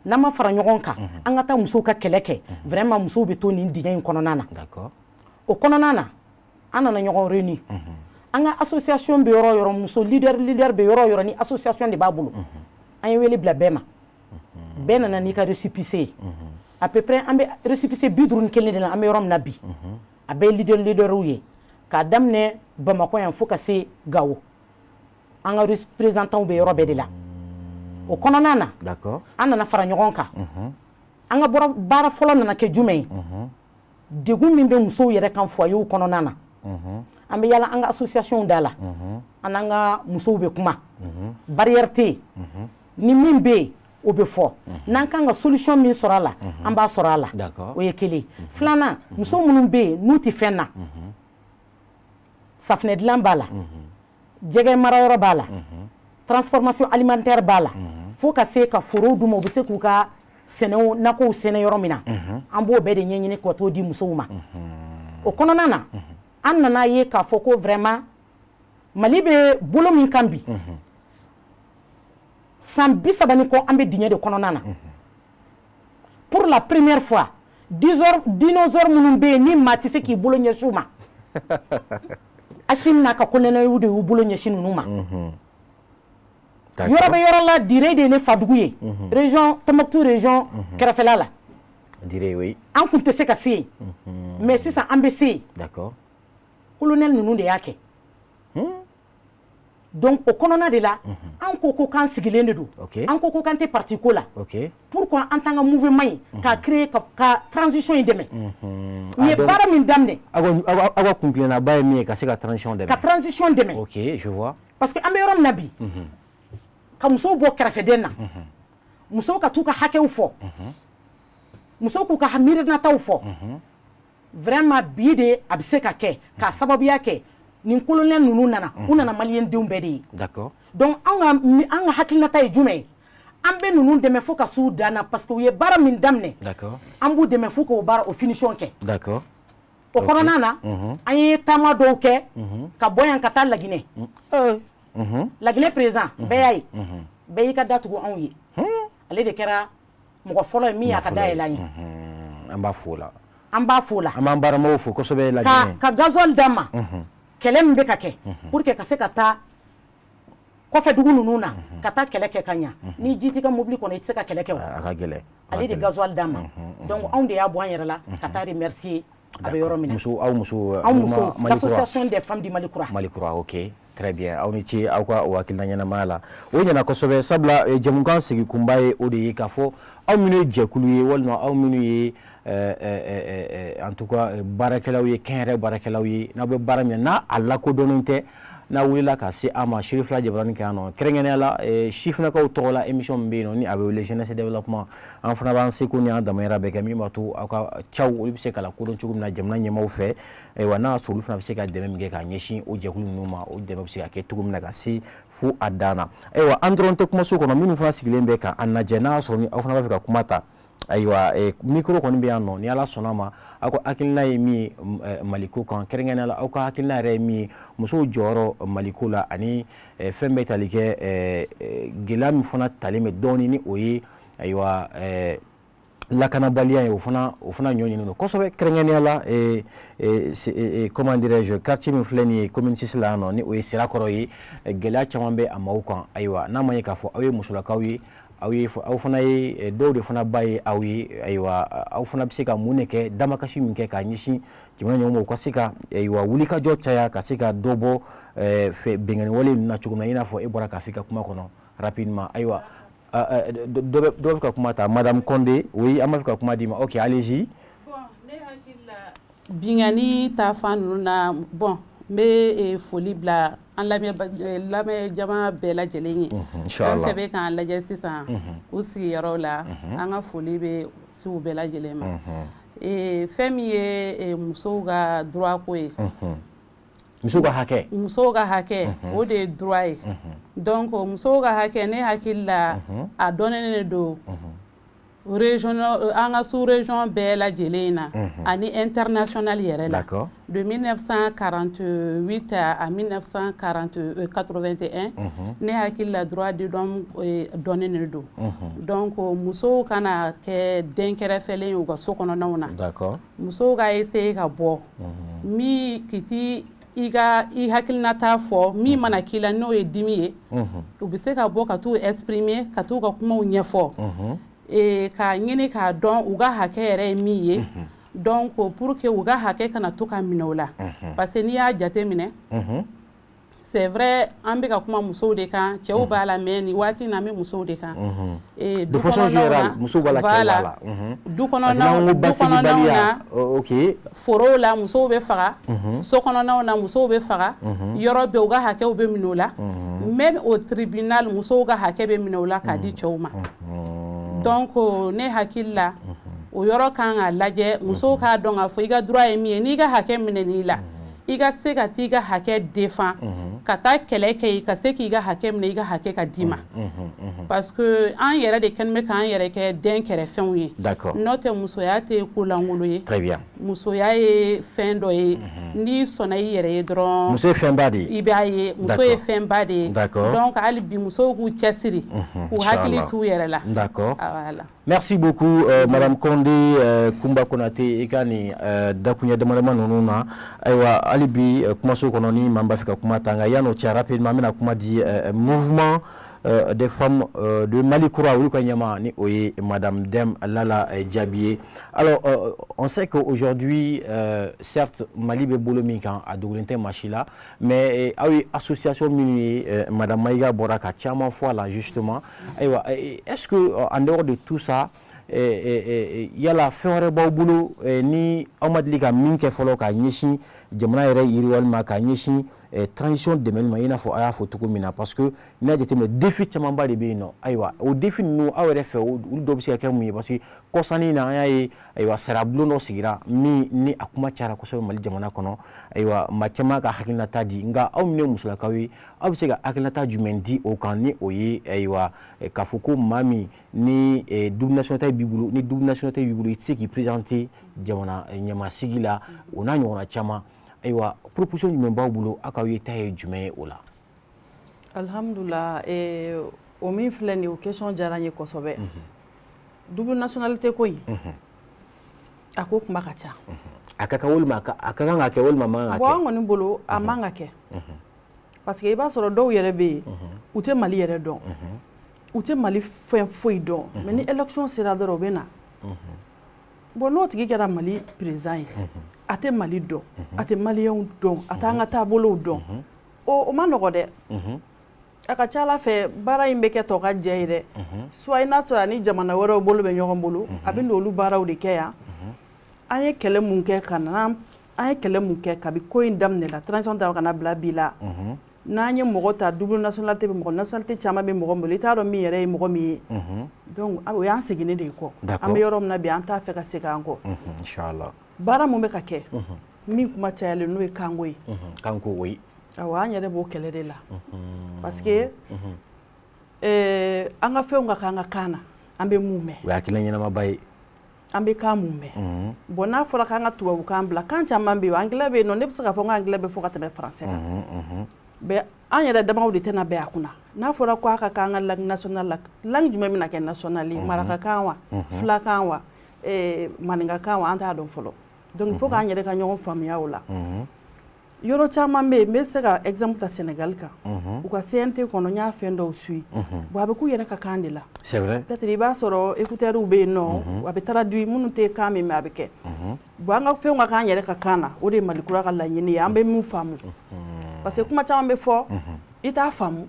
[SPEAKER 4] n'an ma fara ɲɔgɔn kan an ka taa musow ka kɛlɛ kɛ vraiment musow bɛ to nin dingɛ in kɔnɔna na o kɔnɔna na an nana ɲɔgɔn réuni an ka association bɛ yɔrɔ o yɔrɔ muso leader bɛ yɔrɔ o yɔrɔ ni association de b'a bolo an ye wele bila bɛɛ ma bɛɛ nana n'i ka récépissé ye à peu près an bɛ récépissé 51 de la an bɛ yɔrɔ min na bi a bɛɛ ye leaderw ye k'a daminɛ Bamakɔ yan fo ka se Gawo an ka représentants bɛ yɔrɔ bɛɛ de la o kɔnɔna na an nana fara ɲɔgɔn kan an ka baara fɔlɔ nana kɛ jumɛn ye degun min bɛ musow yɛrɛ kan foyerw kɔnɔna na an bɛ yala an ka association da la an n'an ka musow bɛ kuma barrière tɛ yen ni min bɛ yen o bɛ fɔ n'an kan ka solution min sɔrɔ a la an b'a sɔrɔ a la o ye kelen filanan muso minnu bɛ yen n'u tɛ fɛn na safinɛ dilan b'a la jɛgɛ marayɔrɔ b'a la transformation alimentaire b'a la fo ka se ka foro d'u ma u bɛ se k'u ka sɛnɛw nakɔw sɛnɛ yɔrɔ min na an b'o bɛɛ de ɲɛɲini ka t'o di musow ma o kɔnɔna na an nana ye k'a fɔ ko vraiment Mali bɛ bolo min kan bi san 30 kɔ an bɛ dingɛ de kɔnɔna na pour la première fois dinosaures minnu bɛ yen ni maa tɛ se k'i bolo ɲɛsin u ma Achille n'a ka kolonɛliw de y'u bolo ɲɛsin ninnu ma yɔrɔ bɛ yɔrɔ la Dire de ye ne fadugu ye région Tombouctou région kɛrɛfɛla la
[SPEAKER 1] Dire oui
[SPEAKER 4] an kun tɛ se ka se yen mais sisan an bɛ se yen
[SPEAKER 1] d'accord
[SPEAKER 4] colonel ninnu de y'a kɛ donc o kɔnɔna de la an ko ko k'an sigilen de don an ko ko k'an tɛ parti ko la pourquoi an t'an ka mouvement ye k'a créer ka transition in dɛmɛ u ye baara min daminɛ
[SPEAKER 1] aw ka kuntilennaba ye min ye ka se ka transition dɛmɛ
[SPEAKER 4] ka transition dɛmɛ
[SPEAKER 1] ok je vois
[SPEAKER 4] parce que an bɛ yɔrɔ min na bi ka musow bɔ kɛrɛfɛden na musow ka t'u ka hakɛw fɔ musow k'u ka miirinataw fɔ vraiment bi de a bɛ se ka kɛ k'a sababuya kɛ nin colonel ninnu nana u nana maliyɛn denw bɛɛ de ye
[SPEAKER 1] d'accord
[SPEAKER 4] donc an ka hakilinata ye jumɛn ye an bɛ ninnu dɛmɛ fo ka s'u dan na parce que u ye baara min daminɛ
[SPEAKER 1] d'accord
[SPEAKER 4] an b'u dɛmɛ fo k'o baara o finition kɛ
[SPEAKER 1] d'accord
[SPEAKER 4] o kɔnɔna na an ye taama dɔw kɛ ka bɔ yan ka taa Laginɛ Laginɛ président bɛɛ y'a ye bɛɛ y'i ka da tugu anw ye ale de kɛra mɔgɔ fɔlɔ ye min y'a ka da yɛlɛ an ye
[SPEAKER 1] an b'a fo la
[SPEAKER 4] an b'a fo la
[SPEAKER 1] an b'an baaramaw fo kosɛbɛ Laginɛ
[SPEAKER 4] ka gasoil d'a ma kɛlɛ min bɛ ka kɛ pour que ka se ka taa kɔfɛ dugu ninnu na ka taa kɛlɛ kɛ ka ɲa ni ji t'i ka mobili kɔnɔ i tɛ se ka kɛlɛ kɛ o
[SPEAKER 1] a ka gɛlɛn
[SPEAKER 4] ale de gasoil d'a ma donc anw de y'a bɔ an yɛrɛ la ka taa remercier a bɛ yɔrɔ min na
[SPEAKER 1] aw muso
[SPEAKER 4] l'association des femmes du Mali Kura
[SPEAKER 1] ok très bien aw ni ce aw ka o hakilina ɲɛnamaya la o ɲɛna kosɛbɛ sabula jamukan sigi kunba ye o de ye k'a fɔ aw minnu ye jɛkulu ye walima aw minnu ye en tout cas baarakɛlaw ye kɛnyɛrɛ baarakɛlaw ye n'aw bɛ baara min na n'a a lakodɔnnen tɛ n'a wulila ka se an ma Chérif Fila Jabaranin kɛ yan nɔ kɛrɛnkɛrɛnnenya la sifinnakaw tɔgɔ la émission min bɛ yen nɔ ni a bɛ wele jeunesse développement an fana b'an seko ni an damayira bɛɛ kɛ min b'a to aw ka caw olu bɛ se ka lakodɔn cogo min na jamana ɲɛmaaw fɛ ayiwa n'a sɔrɔ olu fana bɛ se ka dɛmɛ min kɛ k'a ɲɛsin o jɛkulu ninnu ma o dɛmɛ bɛ se ka kɛ cogo min na ka se fo a dan na ayiwa an dɔrɔn tɛ kumaso kɔnɔ minnu fana sigilen bɛ k'an lajɛ n'a sɔrɔ ni aw fana b'a fɛ ka kuma ta ayiwa micro kɔni bɛ yan nɔ ni Ala sɔnna ma aw ka hakilina ye min ye Maliko kan kɛrɛnkɛrɛnnenya la aw ka hakilina yɛrɛ ye min ye musow jɔyɔrɔ Maliko la ani fɛn bɛ tali kɛ gɛlɛya min fana talen bɛ dɔɔnin ni o ye ayiwa lakanabaliya ye o fana ɲɔ ɲini don kosɛbɛ kɛrɛnkɛrɛnnenya la comment dirais-je quartier min filɛ nin ye commune 6 la yan nɔ ni o ye Sirakɔrɔ ye gɛlɛya caman bɛ a maaw kan ayiwa n'a ma ye k'a fɔ aw ye musolakaw ye aw fana ye dɔw de fana ba ye aw ye ayiwa aw fana bɛ se ka mun de kɛ damakasi min kɛ k'a ɲɛsin jamana ɲɛmɔgɔw ka se ka ayiwa wulikajɔ caya ka se ka dɔ bɔ bɛnkanni wale ninnu na cogo min na i n'a fɔ e bɔra k'a fɔ i ka kuma kɔnɔ rapidement ayiwa dɔ bɛ ka kuma ta Madame Condé oui an b'a fɛ ka kuma d'i ma ok allez-y.
[SPEAKER 5] ne hakili la bingani ta fan ninnu na bon n bɛ foli bila an lamɛn jama bɛɛ lajɛlen ye fɛn fɛn bɛ k'an lajɛ sisan u sigiyɔrɔw la an ka foli bɛ se u bɛɛ lajɛlen ma fɛn min ye musow ka droit ko ye
[SPEAKER 1] musow ka hakɛ
[SPEAKER 5] o de ye droit ye donc musow ka hakɛ ne hakili la a dɔnnen de don régional an ka sous région bɛɛ lajɛlen na ani international yɛrɛ la de 1948 à 1981 ne hakili la droit de l'homme dɔnnen de don donc musow kana kɛ denkɛrɛfɛlen ye u ka so kɔnɔnaw na musow ka essayer ka bɔ min kiti i hakilinata fɔ min mana k'i la n'o ye dimi ye u bɛ se ka bɔ ka t'u exprimer ka t'u ka kumaw ɲɛfɔ ka ɲini k'a dɔn u ka hakɛ yɛrɛ ye min ye donc pour que u ka hakɛ kana to ka minɛ u la parce que n'i y'a jate minɛ c'est vrai an bɛ ka kuma musow de kan cɛw b'a la mais nin waati in na an bɛ musow de kan
[SPEAKER 1] de façon générale musow b'a la cɛw b'a la
[SPEAKER 5] du kɔnɔnaw na forow la musow bɛ faga so kɔnɔnaw na musow bɛ faga yɔrɔ bɛɛ u ka hakɛw bɛ minɛ u la même au tribunal musow ka hakɛ bɛ minɛ u la k'a di cɛw ma donc ne hakili la o yɔrɔ kan ka lajɛ musow k'a dɔn k'a fɔ i ka droit ye min ye n'i ka hakɛ minɛ n'i la i ka se ka t'i ka hakɛ défend ka taa kɛlɛ kɛ i ka se k'i ka hakɛ minɛ i ka hakɛ ka d'i ma parce que an yɛrɛ de kɛlen bɛ k'an yɛrɛ kɛ den kɛrɛfɛnw ye n'o tɛ musoya tɛ ko lankolon ye musoya ye fɛn dɔ ye n'i sɔnna i yɛrɛ ye dɔrɔn
[SPEAKER 1] muso ye fɛnba de ye
[SPEAKER 5] i b'a ye muso ye fɛnba de ye donc hali bi musow k'u cɛsiri k'u hakili t'u yɛrɛ la
[SPEAKER 1] merci beaucoup madame Condé Kumba Konate i ka nin dakuɲɛ damadama ninnu na ayiwa hali bi kumaso kɔnɔ ni maa min b'a fɛ ka kuma ta nka yan'o cɛ rapidement an bɛna kuma di mouvement des femmes de Mali Kura olu ka ɲɛma ni o ye madame Dème Lala Diaby. Alors on sait qu'aujourd'hui certes Mali bɛ bolo min kan a dogolen tɛ maa si la mais aw ye association minnu ye madame Maïga bɔra ka caman fɔ a la justement ayiwa est-ce que en dehors de tout ça yala fɛn wɛrɛ b'aw bolo ni aw ma deli ka min kɛ fɔlɔ ka ɲɛsin jamana yɛrɛ yiriwali ma ka ɲɛsin transition dɛmɛli ma i n'a fɔ a y'a fɔ cogo min na parce que n'i y'a jateminɛ défi camanba de bɛ yen nɔ ayiwa o défi ninnu aw yɛrɛ fɛ olu dɔw bɛ se ka kɛ mun ye parce que kɔsannin na an y'a ye ayiwa sarabulon dɔ sigira min ni a kuma cayara kosɛbɛ Mali jamana kɔnɔ ayiwa maa caman ka hakilinata di nka aw min ye musolakaw ye aw bɛ se ka hakilinata jumɛn di o kan ni o ye ayiwa k'a fɔ ko maa min ni double nationalité b'i bolo ni double nationalité b'i bolo i tɛ se k'i présenter jamana ɲɛmasigi la o n'a ɲɔgɔnna caman ayiwa proposition jumɛn b'aw bolo aw ka ye ta ye jumɛn ye o la.
[SPEAKER 2] Alhamdulillah o min filɛ nin ye o question diyara n ye kosɛbɛ double nationalité ko in a ko kuma ka ca
[SPEAKER 1] a ka kan walima a ka kan ka kɛ walima a man kan ka kɛ.
[SPEAKER 2] bon an kɔni bolo a man ka kɛ parce que i b'a sɔrɔ dɔw yɛrɛ bɛ yen u tɛ Mali yɛrɛ dɔn u tɛ Mali fɛn foyi dɔn mais ni élection sera dɔrɔn u bɛ na bon n'o tigi kɛra Mali président ye a tɛ Mali dɔn a tɛ maliyɛnw dɔn a t'an ka taabolow dɔn o ma nɔgɔ dɛ a ka ca Ala fɛ baara in bɛ kɛ tɔ ka jɛ ye dɛ soit n'a sɔrɔ ni jamana wɛrɛw bolo bɛ ɲɔgɔn bolo a bɛ n'olu baaraw de kɛ yan an ye kɛlɛ mun kɛ ka na an ye kɛlɛ mun kɛ kabi ko in daminɛ la transition daminɛ ka na bila bi la n'an ye mɔgɔ ta double nationalité bɛ mɔgɔ nationalité caman bɛ mɔgɔ bolo i t'a dɔn min yɛrɛ ye mɔgɔ min ye donc o y'an seginne de ye kɔ an bɛ yɔrɔ min na bi an t'a fɛ ka segin an kɔ
[SPEAKER 1] inchallah
[SPEAKER 2] baara mun bɛ ka kɛ min kuma cayalen n'o ye kanko ye
[SPEAKER 1] kanko oui
[SPEAKER 2] awɔ an yɛrɛ b'o kɛlɛ de la parce que an ka fɛnw ka k'an ka kan na an bɛ mun mɛn
[SPEAKER 1] o y'a hakilina ɲɛnamaba ye
[SPEAKER 2] an bɛ kan mun mɛn bon n'a fɔra k'an ka tubabukan bila kan caman bɛ yen anglais bɛ yen nɔ ne bɛ se k'a fɔ ko anglais bɛ fɔ ka tɛmɛ français kan bɛɛ an yɛrɛ damaw de tɛna bɛn a kunna n'a fɔra ko a ka k'an ka langue nationale la langue jumɛn bɛna kɛ nationale ye marakakan wa filakan wa maninkakan wa an t'a dɔn fɔlɔ donc il faut k'an yɛrɛ ka ɲɔgɔn faamuya o la yɔrɔ caman bɛ yen n bɛ se ka exemple ta Sénégal kan u ka CNT kɔnɔ n y'a fɛn dɔw suit bon a bɛ k'u yɛrɛ ka kan de la
[SPEAKER 1] c'est vrai
[SPEAKER 2] peut-être i b'a sɔrɔ écouteurs bɛ yen nɔ a bɛ traduit minnu tɛ kan min mɛn a bɛ kɛ bon an ka fɛnw ka k'an yɛrɛ ka kan na o de ye Mali Kura ka laɲini ye an bɛ min faamu parce que kuma caman bɛ fɔ i t'a faamu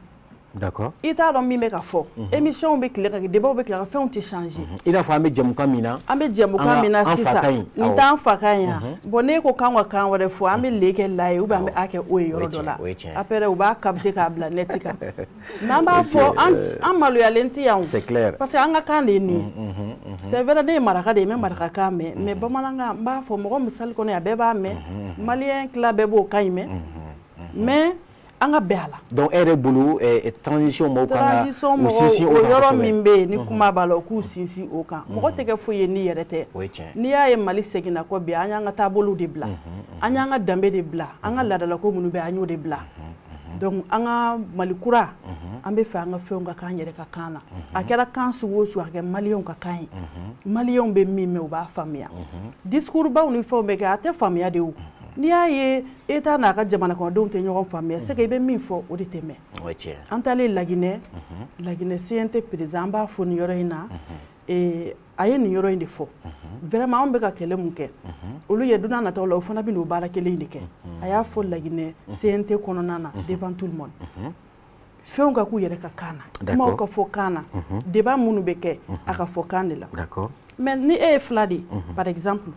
[SPEAKER 1] d'accord
[SPEAKER 2] i t'a dɔn min bɛ ka fɔ émission bɛ tile ka kɛ débat bɛ tile ka fɛnw tɛ changer
[SPEAKER 1] i n'a fɔ an bɛ jɛmukan min na
[SPEAKER 2] an bɛ jɛmukan min na sisan nin t'an fa kan yan bon n'e ko k'an ka kan wɛrɛ fɔ an bɛ le kɛ la ye ou bien an bɛ a kɛ o ye yɔrɔ dɔ la après u b'a capter k'a bila net kan mais an b'a fɔ an maloyalen tɛ yan
[SPEAKER 1] c'est clair
[SPEAKER 2] parce que an ka kan de ye nin ye c'est vrai ne ye maraka de ye n bɛ marakakan mɛn mais bamanankan n b'a fɔ mɔgɔ misali kɔnɔ yan bɛɛ b'a mɛn maliyɛn tila bɛɛ b'o kan in mɛn mais an ka bɛn a la
[SPEAKER 1] donc e yɛrɛ bolo transition mɔgɔw kan ka u sinsin o kan
[SPEAKER 2] o yɔrɔ min bɛ yen ni kuma b'a la u k'u sinsin o kan mɔgɔ tɛ kɛ foyi ye ni yɛrɛ tɛ n'i y'a ye Mali seginna kɔ bi an y'an ka taabolow de bila an y'an ka danbe de bila an ka laadalako minnu bɛ an y'o de bila donc an ka Mali Kura an bɛ fɛ an ka fɛnw ka k'an yɛrɛ ka kan na a kɛra kan sugu o sugu a kɛ maliyɛnw ka kan ye maliyɛnw bɛ min mɛn u b'a faamuya discours baw ni fɛnw bɛ kɛ a tɛ faamuya de o n'i y'a ye État n'a ka jamana kɔnɔdenw tɛ ɲɔgɔn faamuya c'est que i bɛ min fɔ o de tɛ mɛn an taalen Laginɛ CNT président an b'a fɔ nin yɔrɔ in na a ye nin yɔrɔ in de fɔ vraiment anw bɛ ka kɛlɛ mun kɛ olu ye don n'a nataw la o fana bɛ n'o baara kelen in de kɛ a y'a fɔ Laginɛ CNT kɔnɔna na devant tout le monde fɛnw ka k'u yɛrɛ ka kan na kumaw ka fɔ kan na débat minnu bɛ kɛ a ka fɔ kan de la mais ni e ye fila de ye par exemple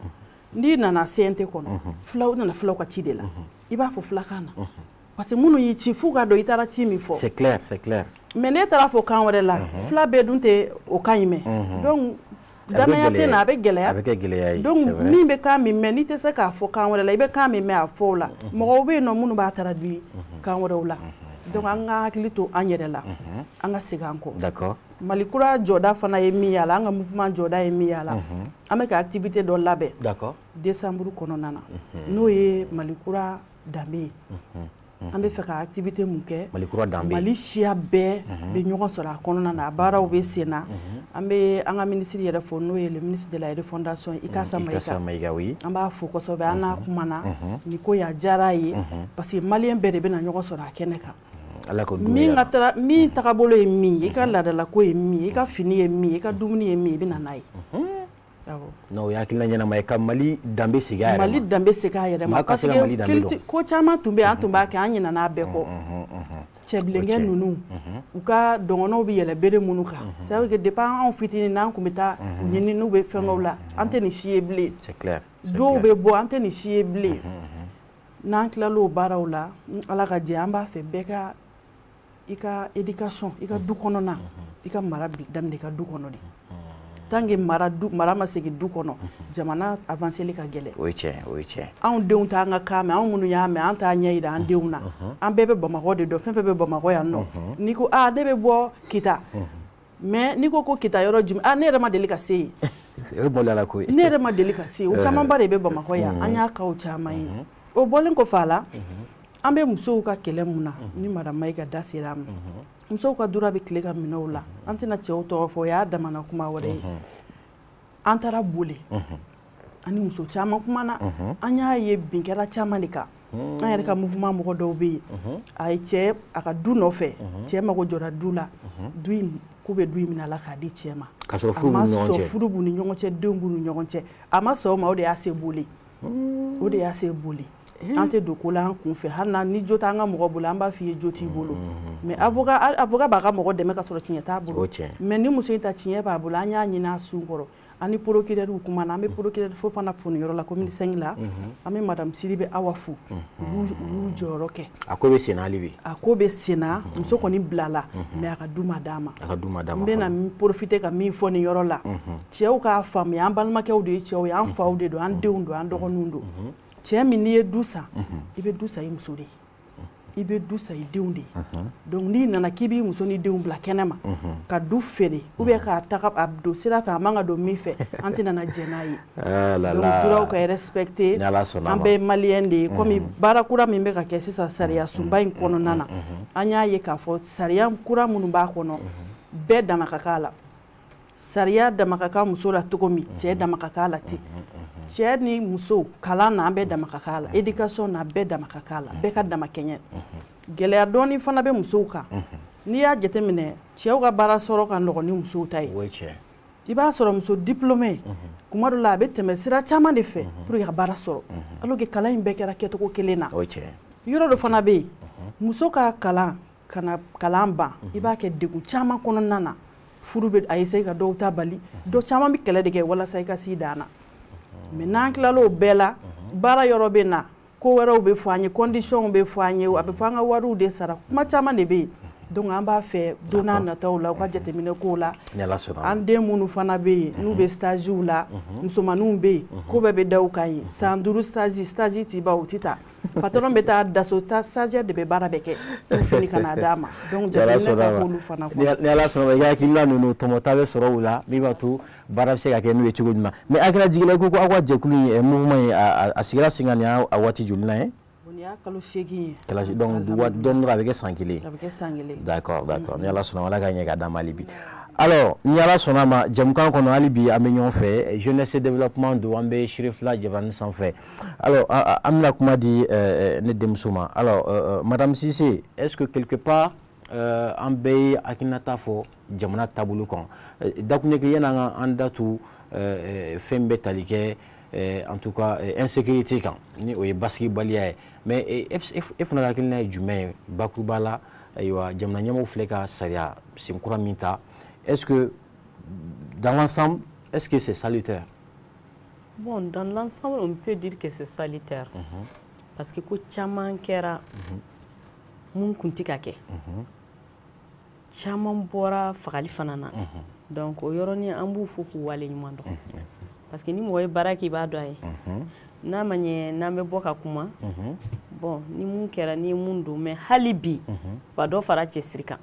[SPEAKER 2] n'i nana CNT kɔnɔ filaw nana filaw ka ci de la i b'a fɔ filakan na parce que minnu y'i ci f'u ka dɔn i taara ci min fɔ
[SPEAKER 1] c'est clair
[SPEAKER 2] mais n'e taara fɔ kan wɛrɛ la fila bɛɛ dun tɛ o kan in mɛn donc danaya tɛ na a bɛ gɛlɛya donc min bɛ kan min mɛn n'i tɛ se k'a fɔ kan wɛrɛ la i bɛ kan min mɛn a fɔ la mɔgɔw bɛ yen nɔ minnu b'a traduit kan wɛrɛw la donc an ka hakili to an yɛrɛ la an ka segin an kɔ
[SPEAKER 1] d'accord
[SPEAKER 2] Malikura jɔda fana ye min yala an ka mouvement jɔda ye min yala an bɛ ka activité dɔ labɛn
[SPEAKER 1] d'accord
[SPEAKER 2] décembre kɔnɔna na n'o ye Malikura danbe ye an bɛ fɛ ka activité mun kɛ
[SPEAKER 1] Malikura danbe
[SPEAKER 2] Mali siya bɛɛ bɛ ɲɔgɔn sɔrɔ a kɔnɔna na a baaraw bɛ sen na an bɛ an ka ministre yɛrɛ fɔ n'o ye le ministre de la refondation Ikasa Mayiga
[SPEAKER 1] oui
[SPEAKER 2] an b'a fɔ kosɛbɛ an n'a kumana ni ko y'a diyara a ye parce que maliyɛn bɛɛ de bɛna ɲɔgɔn sɔrɔ a kɛnɛ kan min tagabolo ye min ye i ka laadala ko ye min ye i ka fini ye min ye i ka dumuni ye min ye i bɛna n'a ye
[SPEAKER 1] n'o ye hakilina ɲɛnama ye ka Mali danbe segin a yɛrɛ ma
[SPEAKER 2] Mali danbe segin a yɛrɛ ma parce que ko caman tun bɛ an tun b'a kɛ an ɲinɛna n'a bɛɛ kɔ cɛbilenkɛ ninnu u ka dɔngɔnɔw bɛ yɛlɛ bere minnu kan c'est vrai que depuis anw fitinin n'an tun bɛ taa ɲini n'u bɛ fɛnkɛw la an tɛ nin si ye bilen dɔw bɛ bɔ an tɛ nin si ye bilen n'an tilal'o baaraw la Ala ka jɛ an b'a fɛ bɛɛ ka i ka éducation i ka du kɔnɔna i ka mara daminɛ i ka du kɔnɔ de tant que mara ma segin du kɔnɔ jamana avanceli ka gɛlɛn
[SPEAKER 1] o ye tiɲɛ
[SPEAKER 2] anw denw t'an ka kan mɛn anw minnu y'a mɛn an t'a ɲɛ yira an denw na an bɛɛ bɛ Bamakɔ de dɔn fɛn fɛn bɛ Bamakɔ yan nɔ n'i ko ne bɛ bɔ Kita mais n'i ko Kita yɔrɔ jumɛn ne yɛrɛ ma deli ka se yen ne yɛrɛ ma deli ka se yen o camanba de bɛ Bamakɔ yan an y'a kaw caman ye o bɔlen kɔfɛ a la an bɛ musow ka kɛlɛ mun na ni madame Mayiga da sera a ma musow ka dura bɛ tile ka minɛw la an tɛna cɛw tɔgɔ fɔ o y'a damana kuma wɛrɛ ye an taara boli ani muso caman kumana an y'a ye bin kɛra caman de kan an yɛrɛ ka mouvement mɔgɔ dɔw bɛ yen a ye cɛ a ka du nɔfɛ cɛ mago jɔra du la du in k'u bɛ du in minɛ a la k'a di cɛ ma
[SPEAKER 1] k'a sɔrɔ furu b'u ni ɲɔgɔn cɛ
[SPEAKER 2] denw b'u ni ɲɔgɔn cɛ a ma sɔn o ma o de y'a se boli o de y'a se boli an tɛ don ko la an kun fɛ hali ni jo t'an ka mɔgɔ bolo an b'a f'i ye jo t'i bolo mais avocat b'a ka mɔgɔ dɛmɛ ka sɔrɔ tiɲɛ t'a bolo mais ni muso in ta tiɲɛ b'a bolo an y'a ɲini a sun kɔrɔ ani procureur kumana an bɛ procureur fo fana foniyɔrɔ la commune 5 la an bɛ madame Sidibe Awa fo u y'u jɔyɔrɔ kɛ
[SPEAKER 1] a ko bɛ sen na hali bi
[SPEAKER 2] a ko bɛ sen na muso kɔni bilala mais a ka du ma d'a ma n bɛna profiter ka min fɔ nin yɔrɔ la cɛw k'a faamuya an balimakɛw de ye cɛw ye an faw de don an denw don an dɔgɔninw don cɛ min n'i ye du san i bɛ du san i muso de i bɛ du san i denw de donc n'i nana k'i b'i muso ni denw bila kɛnɛ ma ka du feere ou bien k'a taga a don sira fɛ a man ka don min fɛ an tɛ nana jɛ n'a ye donc duraw ka respecter an bɛɛ ye maliyɛn de ye komi baara kura min bɛ ka kɛ sisan sariya sunba in kɔnɔna na an y'a ye k'a fɔ sariya kura minnu b'a kɔnɔ bɛɛ dama ka k'a la sariya dama ka k'a muso la cogo min cɛ dama ka k'a la ten cɛ ni muso kalan na an bɛɛ dama ka k'a la éducation na bɛɛ dama ka k'a la bɛɛ ka dama kɛɲɛ gɛlɛya dɔɔni fana bɛ musow kan n'i y'a jateminɛ cɛw ka baara sɔrɔ ka nɔgɔn ni musow ta ye i b'a sɔrɔ muso diplômé kuma dɔ la a bɛ tɛmɛ sira caman de fɛ pour que ka baara sɔrɔ alors que kalan in bɛɛ kɛra kɛcogo kelen na yɔrɔ dɔ fana bɛ yen muso ka kalan kana kalan ban i b'a kɛ degun caman kɔnɔna na furu bɛ a essayer ka dɔw ta bali dɔ caman bɛ kɛlɛ de kɛ walasa i ka s'i dan na mais n'an tilal'o bɛɛ la baara yɔrɔ bɛ na ko wɛrɛw bɛ fɔ an ye conditions bɛ fɔ an ye a bɛ fɔ an ka wariw de sara kuma caman de bɛ yen donc an b'a fɛ don n'a nataw la u ka jateminɛ kow la an den minnu fana bɛ yen n'u bɛ stagiw la musomaninw bɛ yen ko bɛɛ bɛ da u kan ye san 5 stage t'i ban u tɛ taa patron bɛ taa daso stagiaire de bɛ baara bɛɛ kɛ u fini ka na d'a ma donc jateminɛ ka k'olu fana kɔnɔ
[SPEAKER 1] ni Ala sɔnna i ka hakilina ninnu tɔmɔta bɛ sɔrɔ u la min b'a to baara bɛ se ka kɛ n'u ye cogo jumɛn mais a kɛra jigila i ko aw ka jɛkulu in mouvement in a sigira sen kan nin y'a waati joli la ye
[SPEAKER 2] kalo 8 ye
[SPEAKER 1] donc dɔɔni dɔrɔn a bɛ kɛ san 1 d'accord ni Ala sɔnna Ala ka ɲɛ ka d'an ma hali bi alors ni Ala sɔnna ma jɛmukan kɔnɔ hali bi an bɛ ɲɔgɔn fɛ jeunesse développement don an bɛ Shirifila Jabaranin sanfɛ alors an bɛna kuma di ne denmuso ma alors madame Cissé est-ce que quelque part an bɛɛ ye hakilinata fɔ jamana taabolo kan dakunɲɛ kelen yan'an an da tu fɛn bɛ tali kɛ en tout cas insécurité kan ni o ye basigibaliya ye mais e fana ka hakilina ye jumɛn ye bakuruba la ayiwa jamana ɲɛmɔgɔw filɛ ka sariya senkura min ta est-ce que dans l'ensemble est-ce que c'est salutaire?
[SPEAKER 3] Bon, dans l'ensemble on peut dire que c'est salutaire parce que ko caman kɛra mun kun tɛ ka kɛ caman bɔra fagali fana na donc o yɔrɔnin an b'u fo k'u wale ɲuman dɔn parce que ni mɔgɔ ye baara k'i b'a dɔn a ye n'a ma ɲɛ n'an bɛ bɔ ka kuma bon ni mun kɛra ni mun don mais hali bi ba dɔ fara cɛsiri kan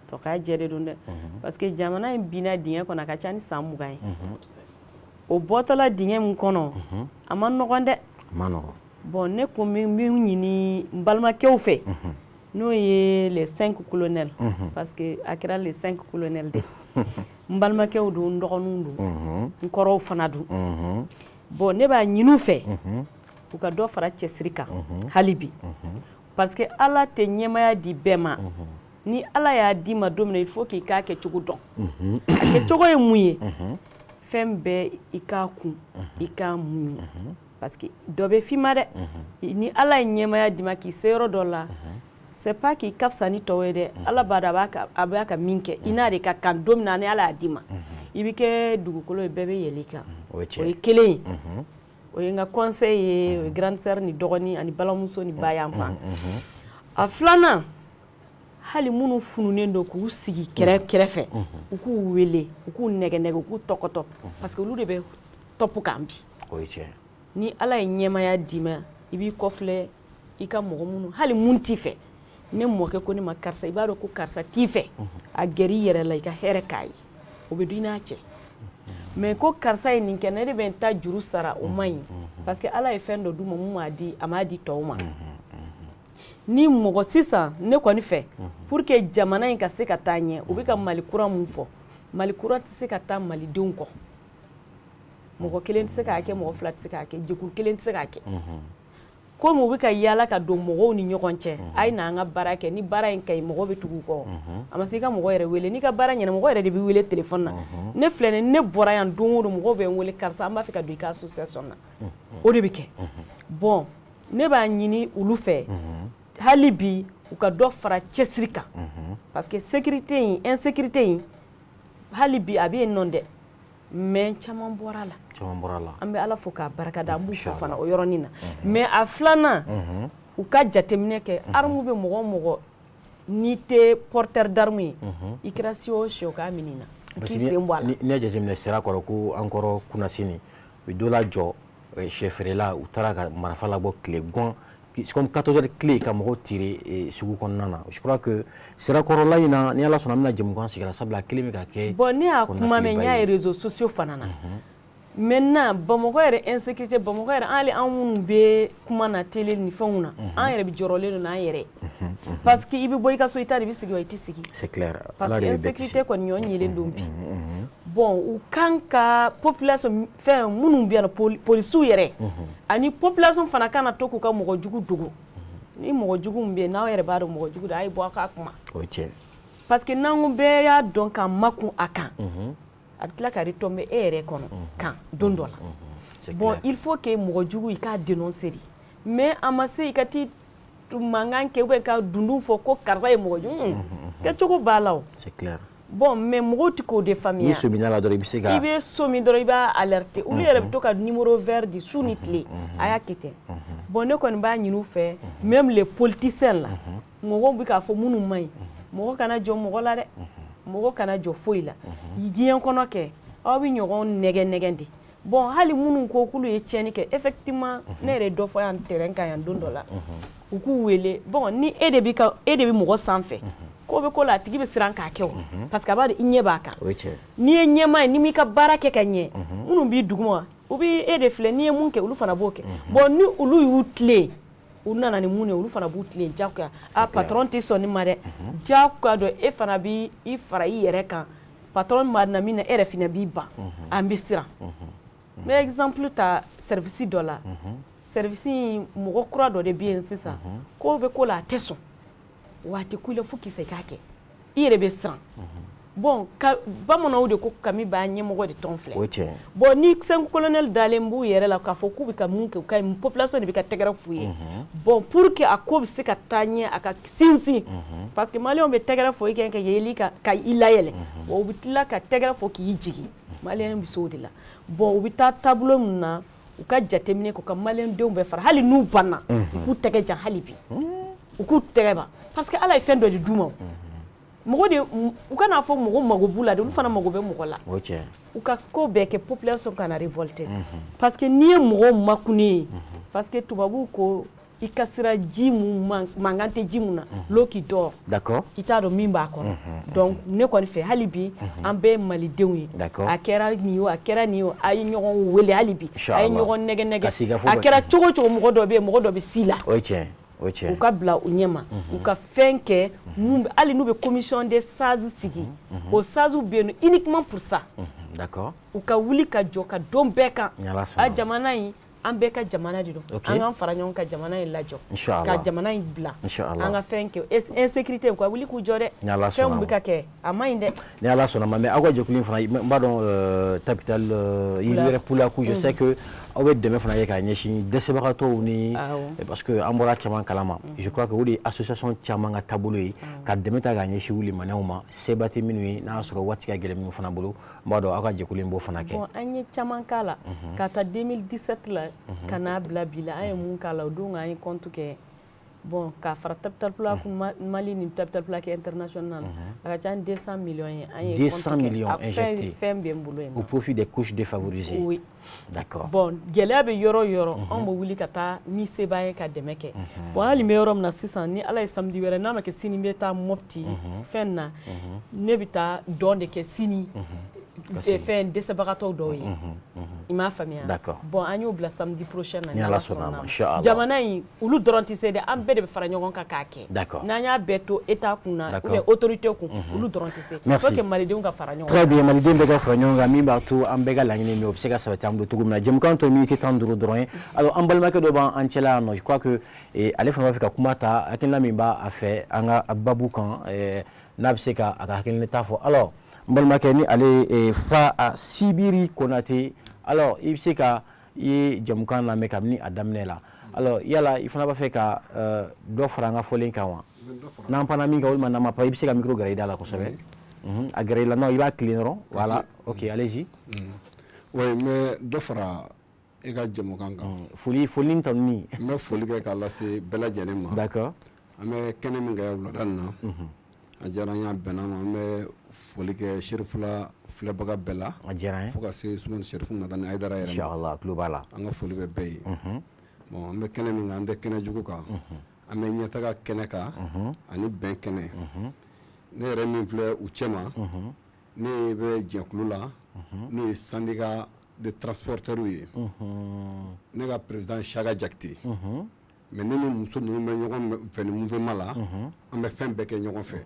[SPEAKER 3] to k'a jɛ de don dɛ parce que jamana in binna dingɛ kɔnɔ a ka ca ni san 20 ye o bɔtɔla dingɛ min kɔnɔ a ma nɔgɔn dɛ bon ne ko min ɲini n balimakɛw fɛ n'o ye les 5 colonels parce que a kɛra les 5 colonels de n balimakɛw don n dɔgɔninw don n kɔrɔw fana don bon ne b'a ɲinu fɛ u ka dɔ fara cɛsiri kan hali bi parce que ala tɛ ɲɛmaya di bɛɛ ma ni ala y'a di ma don min il faut k'i k'a kɛcogo dɔn a kɛcogo ye mun ye fɛn bɛɛ i k'a kun i k'a muɲu parce que dɔ bɛ f'i ma dɛ ni ala ye ɲɛmaya di ma k'i se yɔrɔ dɔ la c'est pas k'i ka fisa ni tɔw ye dɛ ala b'a dɔn a b'a ka min kɛ i n'a de ka kan don min na ni ala y'a di ma i bɛ kɛ dugukolo ye bɛɛ bɛ yɛlɛ i kan o ye kelen ye o ye n ka conseil ye o ye grande sœur ni dɔgɔnin ani balimamuso ni ba y'an fan a filanan hali minnu fununen don k'u sigi kɛrɛfɛ u k'u wele u k'u nɛgɛ u k'u tɔkɔtɔ parce que olu de bɛ top kan bi ni ala ye ɲɛmaya d'i ma i b'i kɔfilɛ i ka mɔgɔ minnu hali mun t'i fɛ ne mɔkɛ ko ne ma karisa i b'a dɔn ko karisa t'i fɛ a gɛrɛ i yɛrɛ la i ka hɛrɛ k'a ye o bɛ dun i n'a cɛ mais ko karisa ye nin kɛ ne de bɛ n ta juru sara o man ɲi parce que ala ye fɛn dɔ d'u ma mun m'a di tɔw ma ni mɔgɔ sisan ne kɔni fɛ pour que jamana in ka se ka taa ɲɛ u bɛ ka mali kura mun fɔ mali kura tɛ se ka taa malidenw kɔ mɔgɔ kelen tɛ se k'a kɛ mɔgɔ fila tɛ se k'a kɛ jɛkulu kelen tɛ se k'a kɛ komi u bɛ ka yaala ka don mɔgɔw ni ɲɔgɔn cɛ a ye n'an ka baara kɛ ni baara in ka ɲi mɔgɔ bɛ tugu kɔ a ma se i ka mɔgɔ yɛrɛ wele n'i ka baara ɲɛna mɔgɔ yɛrɛ de bɛ wele téléphone na ne filɛ nin ne bɔra yan don o don mɔgɔw bɛ n wele karisa an b'a fɛ ka don i ka association na o de bɛ kɛ bon ne b'a ɲini olu fɛ hali bi u ka dɔ fara cɛsiri kan parce que sécurité in insécurité in hali bi a bɛ yen nɔ dɛ mais caman bɔra la an bɛ ala fo k'a barika da an b'u fo fana o yɔrɔnin na mais a filanan u ka jateminɛ kɛ arme bɛ mɔgɔ o mɔgɔ n'i tɛ porteur d'arme ye i kɛra si o si o k'a minɛ na k'i sen bɔ a la
[SPEAKER 1] ni y'a jateminɛ sira kɔrɔ ko an kɔrɔ kunnasini u bɛ dɔ lajɔ sɛfeerela u taara ka marifa labɔ tile gan comme 14 heures clé ka mɔgɔw tire sugu kɔnɔna na je crois que sirakɔrɔla in na ni ala sɔnna an bɛna jɛmukan sigira sabula kelen bɛ ka kɛ
[SPEAKER 3] bon ne y'a kuma mɛn n y'a ye réseaux sociaux fana na maintenant bamakɔ yɛrɛ insécurité bamakɔ yɛrɛ hali an minnu bɛ kuma na télé ni fɛnw na an yɛrɛ bɛ jɔrɔlen don n'an yɛrɛ parce que i bɛ bɔ i ka so i ta de bɛ sigi wa i tɛ sigi
[SPEAKER 1] c'est clair
[SPEAKER 3] parce que insécurité kɔni ɲɔ ɲɛlen don bi bon u kan ka population fɛn minnu bɛ yan polisiw yɛrɛ ani population fana kan to k'u ka mɔgɔ jugu dogo ni mɔgɔ jugu min bɛ yen n'aw yɛrɛ b'a dɔn mɔgɔ jugu de a ye bɔ a ka kuma
[SPEAKER 1] o ye tiɲɛ
[SPEAKER 3] parce que n'an ko bɛɛ y'a dɔn ka makun a kan a bɛ tila ka retomber e yɛrɛ kɔnɔ kan don dɔ la bon il faut que mɔgɔ jugu i k'a dénoncer de mais a ma se i ka ti mankan kɛ ou bien ka dundun fɔ ko karisa ye mɔgɔ jugu kɛcogo b'a la o
[SPEAKER 1] c'est clair
[SPEAKER 3] bon mais mɔgɔw tɛ k'o de faamuya
[SPEAKER 1] n'i sɔmina la dɔrɔn i bɛ se ka
[SPEAKER 3] i bɛ so min dɔrɔn i b'a alerter olu yɛrɛ bɛ to ka numéro vert di su ni tile a y'a kɛ ten bon ne kɔni b'a ɲini u fɛ même les politiciens la mɔgɔw bɛ k'a fɔ minnu man ɲi mɔgɔ kana jɔ mɔgɔ la dɛ mɔgɔ kana jɔ foyi la diɲɛ kɔnɔ kɛ aw bɛ ɲɔgɔn nɛgɛn de bon hali minnu ko k'olu ye tiɲɛni kɛ effectivement ne yɛrɛ dɔ fɔ yan terrain kan yan don dɔ la u k'u wele bon ni e de bɛ mɔgɔ sanfɛ ko bɛ ko la a tigi bɛ siran k'a kɛ o parce que a b'a dɔn i ɲɛ b'a kan n'i ye ɲɛmaa ye n'i m'i ka baara kɛ ka ɲɛ minnu b'i duguma u bɛ e de filɛ n'i ye mun kɛ olu fana b'o kɛ bon ni olu y'u tilen u nana ni mun ye olu fana b'u tilen jagoya a patron tɛ sɔn nin ma dɛ jagoya dɔ e fana b'i fara i yɛrɛ kan patron ma na min na e yɛrɛ fana b'i ban an bɛ siran n bɛ exemple ta service dɔ la service mɔgɔ kura dɔ de bɛ yen sisan ko bɛ ko la a tɛ sɔn waati kule fo k'i se k'a kɛ i yɛrɛ bɛ siran bon bamananw de ko kami b'a ɲɛmɔgɔ de tɔn filɛ
[SPEAKER 1] o ye tiɲɛ
[SPEAKER 3] bon ni 5 colonel dalen b'u yɛrɛ la k'a fɔ k'u bɛ ka mun kɛ u ka population de bɛ ka tɛgɛrɛ f'u ye bon pour que a ko bɛ se ka taa ɲɛ a ka sinsin parce que maliyɛnw bɛ tɛgɛrɛ fɔ i kɛ ka yeli ka i layɛlɛ wa u bɛ tila ka tɛgɛrɛ fɔ k'i jigi maliyɛn bɛ se o de la bon u bɛ taa tableau min na u ka jateminɛ k'u ka maliyɛndenw bɛɛ fara hali n'u banna u k'u tɛgɛ jan hali bi u k'u tɛgɛ ban parce que ala ye fɛn dɔ de d'u ma mɔgɔ de u kana fɔ mɔgɔ mago b'u la de olu fana mago bɛ mɔgɔ la
[SPEAKER 1] o tiɲɛ
[SPEAKER 3] u ka ko bɛɛ kɛ population kana révolter parce que n'i ye mɔgɔ makunnen ye parce que tubabu ko i ka sira ji mun mankan tɛ ji mun na l'eau qui dort
[SPEAKER 1] d'accord
[SPEAKER 3] i t'a dɔn min b'a kɔnɔ donc ne kɔni fɛ hali bi an bɛɛ malidenw ye a kɛra nin ye a kɛra nin ye a ye ɲɔgɔn wele hali bi a ye ɲɔgɔn nɛgɛ a kɛra cogo cogo mɔgɔ dɔ bɛ yen mɔgɔ dɔ bɛ si la
[SPEAKER 1] o tiɲɛ o tiɲɛ
[SPEAKER 3] u ka bila u ɲɛma u ka fɛn kɛ hali n'u bɛ commission des sages sigi o sages bɛ yen uniquement pour ça
[SPEAKER 1] d'accord
[SPEAKER 3] u ka wuli ka jɔ ka don bɛɛ kan a jamana in an bɛɛ ka jamana de don an k'an fara ɲɔgɔn ka jamana in lajɔ ka jamana in bila an ka fɛn kɛ insécurité u ka wuli k'u jɔ dɛ fɛn min bɛ ka kɛ a ma ɲi dɛ
[SPEAKER 1] ni Ala sɔnna ma mais aw ka jɛkulu in fana n b'a dɔn Tapital Yiriwɛrɛ Pulaku je sais que aw bɛ dɛmɛ fana ye ka ɲɛsin dɛsɛbagatɔw ni parce que an bɔra caman kalama je crois que o de ye association caman ka taabolo ye ka dɛmɛ ta ka ɲɛsin wulimanɛw ma seba tɛ minnu ye n'a sɔrɔ waati ka gɛlɛn minnu fana bolo n b'a dɔn aw ka jɛkulu in b'o fana kɛ
[SPEAKER 3] bon an ye caman k'a la ka taa 2017 la ka n'a bila bi la an ye mun k'a la o don an ye compte kɛ bon k'a fara Tapital Pulaku Mali ni Tapital Pulaku international a ka ca 200 millions ye an ye
[SPEAKER 1] 200 millions injectés
[SPEAKER 3] fɛn bɛ n bolo yen
[SPEAKER 1] au profit des couches défavorisées
[SPEAKER 3] oui
[SPEAKER 1] d'accord
[SPEAKER 3] bon gɛlɛya bɛ yɔrɔ o yɔrɔ an bɛ wuli ka taa ni se b'an ye ka dɛmɛ kɛ bon hali n bɛ yɔrɔ min na sisan ni Ala ye samedi wɛrɛ n'a ma kɛ sini n bɛ taa Mopti fɛn na ne bɛ taa dɔn de kɛ sini fɛn dɛsɛbagatɔw dɔw ye i m'a faamuya bon an y'o bila samedi prochain na ni Ala sɔnna ma jamana in olu dɔrɔn tɛ se dɛ an bɛɛ de bɛ fara ɲɔgɔn kan k'a kɛ n'an y'a bɛɛ to État kun na ou bien autorité kun olu dɔrɔn tɛ se faut que malidenw ka fara ɲɔgɔn kan
[SPEAKER 1] très bien malidenw bɛ ka fara ɲɔgɔn kan min b'a to an bɛɛ ka laɲini min o bɛ se ka sabati an bolo cogo min na jɛmukan tɔ minute 15 dɔrɔn ye alors an balimakɛ dɔ b'an cɛla yan nɔ je crois que ale fana b'a fɛ ka kuma ta hakilina min b'a fɛ an ka babu kan n'a bɛ se ka a ka hakilinata fɔ alors n balimakɛ ni ale fa Sibiri Konate alors i bɛ se ka i ye jɛmukan lamɛn kabini a daminɛ la alors yala i fana b'a fɛ ka dɔ fara an ka fɔlen kan wa n'an panna min kan walima n'an ma pan i bɛ se ka micro gɛrɛ i da la kosɛbɛ a gɛrɛ i la non i b'a tilen dɔrɔn voilà ok allez-y
[SPEAKER 6] oui n bɛ dɔ fara i ka jɛmukan kan
[SPEAKER 1] foli ni tanuni
[SPEAKER 6] n bɛ foli kɛ k'a lase bɛɛ lajɛlen ma
[SPEAKER 1] d'accord
[SPEAKER 6] an bɛ kɛnɛ min kɛ wulada in na a diyara n ye a bɛnna ma an bɛ foli kɛ Serifula filɛbaga bɛɛ la
[SPEAKER 1] a diyara n ye
[SPEAKER 6] fo ka se Usumani Serifu Madani Ayidara yɛrɛ ma
[SPEAKER 1] inchallah tulo b'a la
[SPEAKER 6] an ka foli bɛ bɛɛ ye bon an bɛ kɛnɛ min kan an tɛ kɛnɛ jugu kan an bɛ ɲɛtaga kɛnɛ kan ani bɛn kɛnɛ ne yɛrɛ min filɛ u cɛma ne bɛ jɛkulu la ne ye syndicat de transporteurs ye ne ka président Siaga Jakite mais ne ni muso ninnu bɛ ɲɔgɔn fɛ ni mouvement la an bɛ fɛn bɛɛ kɛ ɲɔgɔn fɛ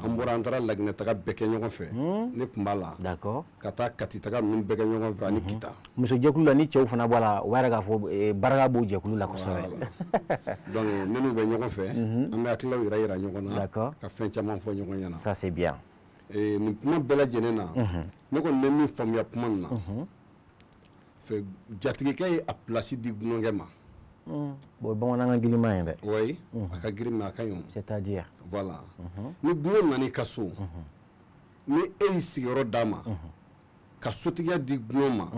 [SPEAKER 6] an bɔra an taara Laginɛ taga bɛɛ kɛ ɲɔgɔn fɛ ne tun b'a la
[SPEAKER 1] d'accord
[SPEAKER 6] ka taa Kati taga ninnu bɛɛ kɛ ɲɔgɔn fɛ ani Kita
[SPEAKER 1] muso jɛkulu la ni cɛw fana b'a la o b'a yɛrɛ k'a fɔ barika b'o jɛkulu la kosɛbɛ
[SPEAKER 6] donc ne n'u bɛ ɲɔgɔn fɛ an bɛ hakililaw yira ɲɔgɔn na ka fɛn caman fɔ ɲɔgɔn ɲɛna
[SPEAKER 1] ça c'est bien
[SPEAKER 6] nin kuma bɛɛ lajɛlen na ne kɔni bɛ min faamuya kuma nin na fɛ jatigikɛ ye a place di gunnɔkɛ ma
[SPEAKER 1] bon bamanankan giliman ye dɛ
[SPEAKER 6] oui a ka girin mais a ka ɲi
[SPEAKER 1] c'est-à-dire
[SPEAKER 6] voilà ni gunnɔ nan'i ka so ni e y'i sigiyɔrɔ d'a ma ka sotigiya di gunnɔ ma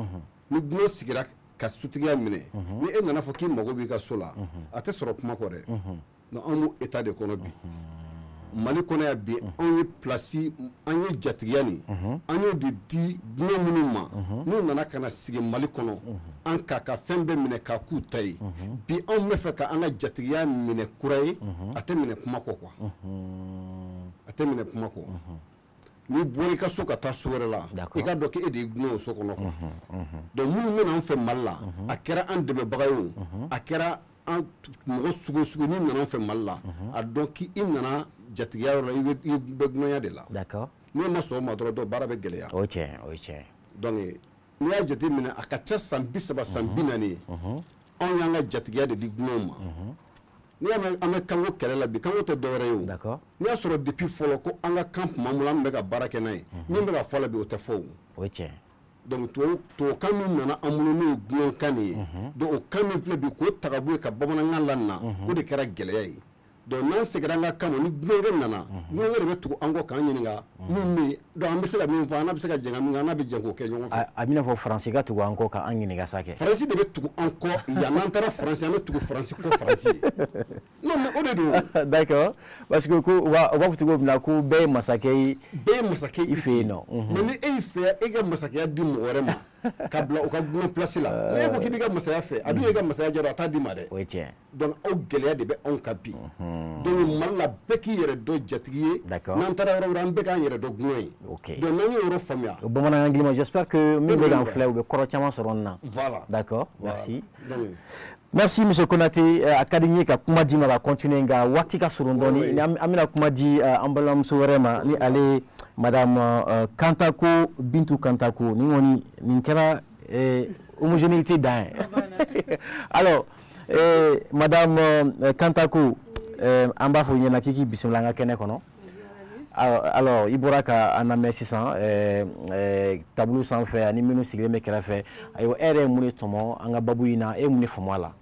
[SPEAKER 6] ni gunnɔ sigira ka sotigiya minɛ ni e nana fɔ k'i mago b'i ka so la a tɛ sɔrɔ kuma kɔ dɛ donc an b'o état de kɔnɔ bi Mali kɔnɔ yan bi anw ye place an ye jatigiya nin an y'o de di gunnɔ minnu ma n'u nana ka na sigi Mali kɔnɔ an ka fɛn bɛɛ minɛ k'a k'u ta ye bi anw bɛ fɛ ka an ka jatigiya minɛ kura ye a tɛ minɛ kuma kɔ quoi a tɛ minɛ kuma kɔ n'i bɔra i ka so ka taa so wɛrɛ la i ka dɔn k'e de ye gunnɔ o so kɔnɔ quoi donc minnu bɛ na an fɛ Mali la a kɛra an dɛmɛbaga ye o a kɛra an mɔgɔ sugu sugu n'i nana an fɛ Mali la a dɔn k'i nana jatigiya yɔrɔ la i bɛ gunnɔya de la
[SPEAKER 1] d'accord
[SPEAKER 6] n'i ma sɔn o ma dɔrɔn baara bɛ gɛlɛya
[SPEAKER 1] o tiɲɛ
[SPEAKER 6] donc n'i y'a jate minɛ a ka ca san 30 san 40 ye anw y'an ka jatigiya de di gunnɔw ma n'i y'a mɛn an bɛ kanko kɛlɛ la bi kanko tɛ dɔwɛrɛ ye o n'i y'a sɔrɔ depuis fɔlɔ ko an ka kan tuma min bolo an bɛ ka baara kɛ n'a ye min bɛ ka fɔ la bi o tɛ fɔ
[SPEAKER 1] o tiɲɛ
[SPEAKER 6] donc tubabukan min nana an bolo n'o ye gunnɔkan de ye donc o kan min filɛ bi k'o ta ka bɔ yen ka bamanankan lamina o de kɛra gɛlɛya ye donc n'an seginna an ka kan ma ni gunnɔkɛ nana gunnɔkɛ de bɛ tugu an kɔ k'an ɲininka min bɛ yen donc an bɛ se ka min fɔ an n'a bɛ se ka jɛn ka min kɛ an n'a bɛ jɛn k'o kɛ ɲɔgɔn fɛ
[SPEAKER 1] a bɛna fɔ Faransi ka tugu an kɔ k'an ɲininka sa kɛ
[SPEAKER 6] Faransi de bɛ tugu an kɔ yan n'an taara Faransi an bɛ tugu Faransi kɔ Faransi non mais o de
[SPEAKER 1] D'accord. Parce que on va vous dire que ko be masakɛ
[SPEAKER 6] i fɛ yen nɔ mais ni e y'i fɛ e ka masakɛya di mɔgɔ wɛrɛ ma ka bila u ka gulon place la mais e ko k'i b'i ka masaya fɛ a dun ye ka masaya jara a t'a di ma dɛ
[SPEAKER 1] o ye tiɲɛ
[SPEAKER 6] donc aw gɛlɛya de bɛ anw kan bi donc Mali la bɛɛ k'i yɛrɛ dɔn jatigi ye n'an taara yɔrɔ wɛrɛ an bɛɛ k'an yɛrɛ dɔn gulon ye donc n'an ye yɔrɔ faamuya
[SPEAKER 1] o bamanankan giliman j'espère que min bɛ k'an filɛ u bɛ kɔrɔ caman sɔrɔ nin na
[SPEAKER 6] voilà
[SPEAKER 1] d'accord merci merci monsieur Konate a ka di n ye ka kuma di ma ka continuer nka waati ka surun dɔɔni an bɛna kuma di an balimamuso wɛrɛ ma ni ale madame Kantako Bintu Kantako ni kɔni nin kɛra homogénéité dan ye alors madame Kantako an b'a fɔ ɲɛna k'i k'i bisimila an ka kɛnɛ kɔnɔ alors i bɔra ka an lamɛn sisan tableau sanfɛ ani minnu sigilen bɛ kɛrɛfɛ ayiwa e yɛrɛ ye mun de tɔmɔ an ka babu in na e ye mun de faamu a la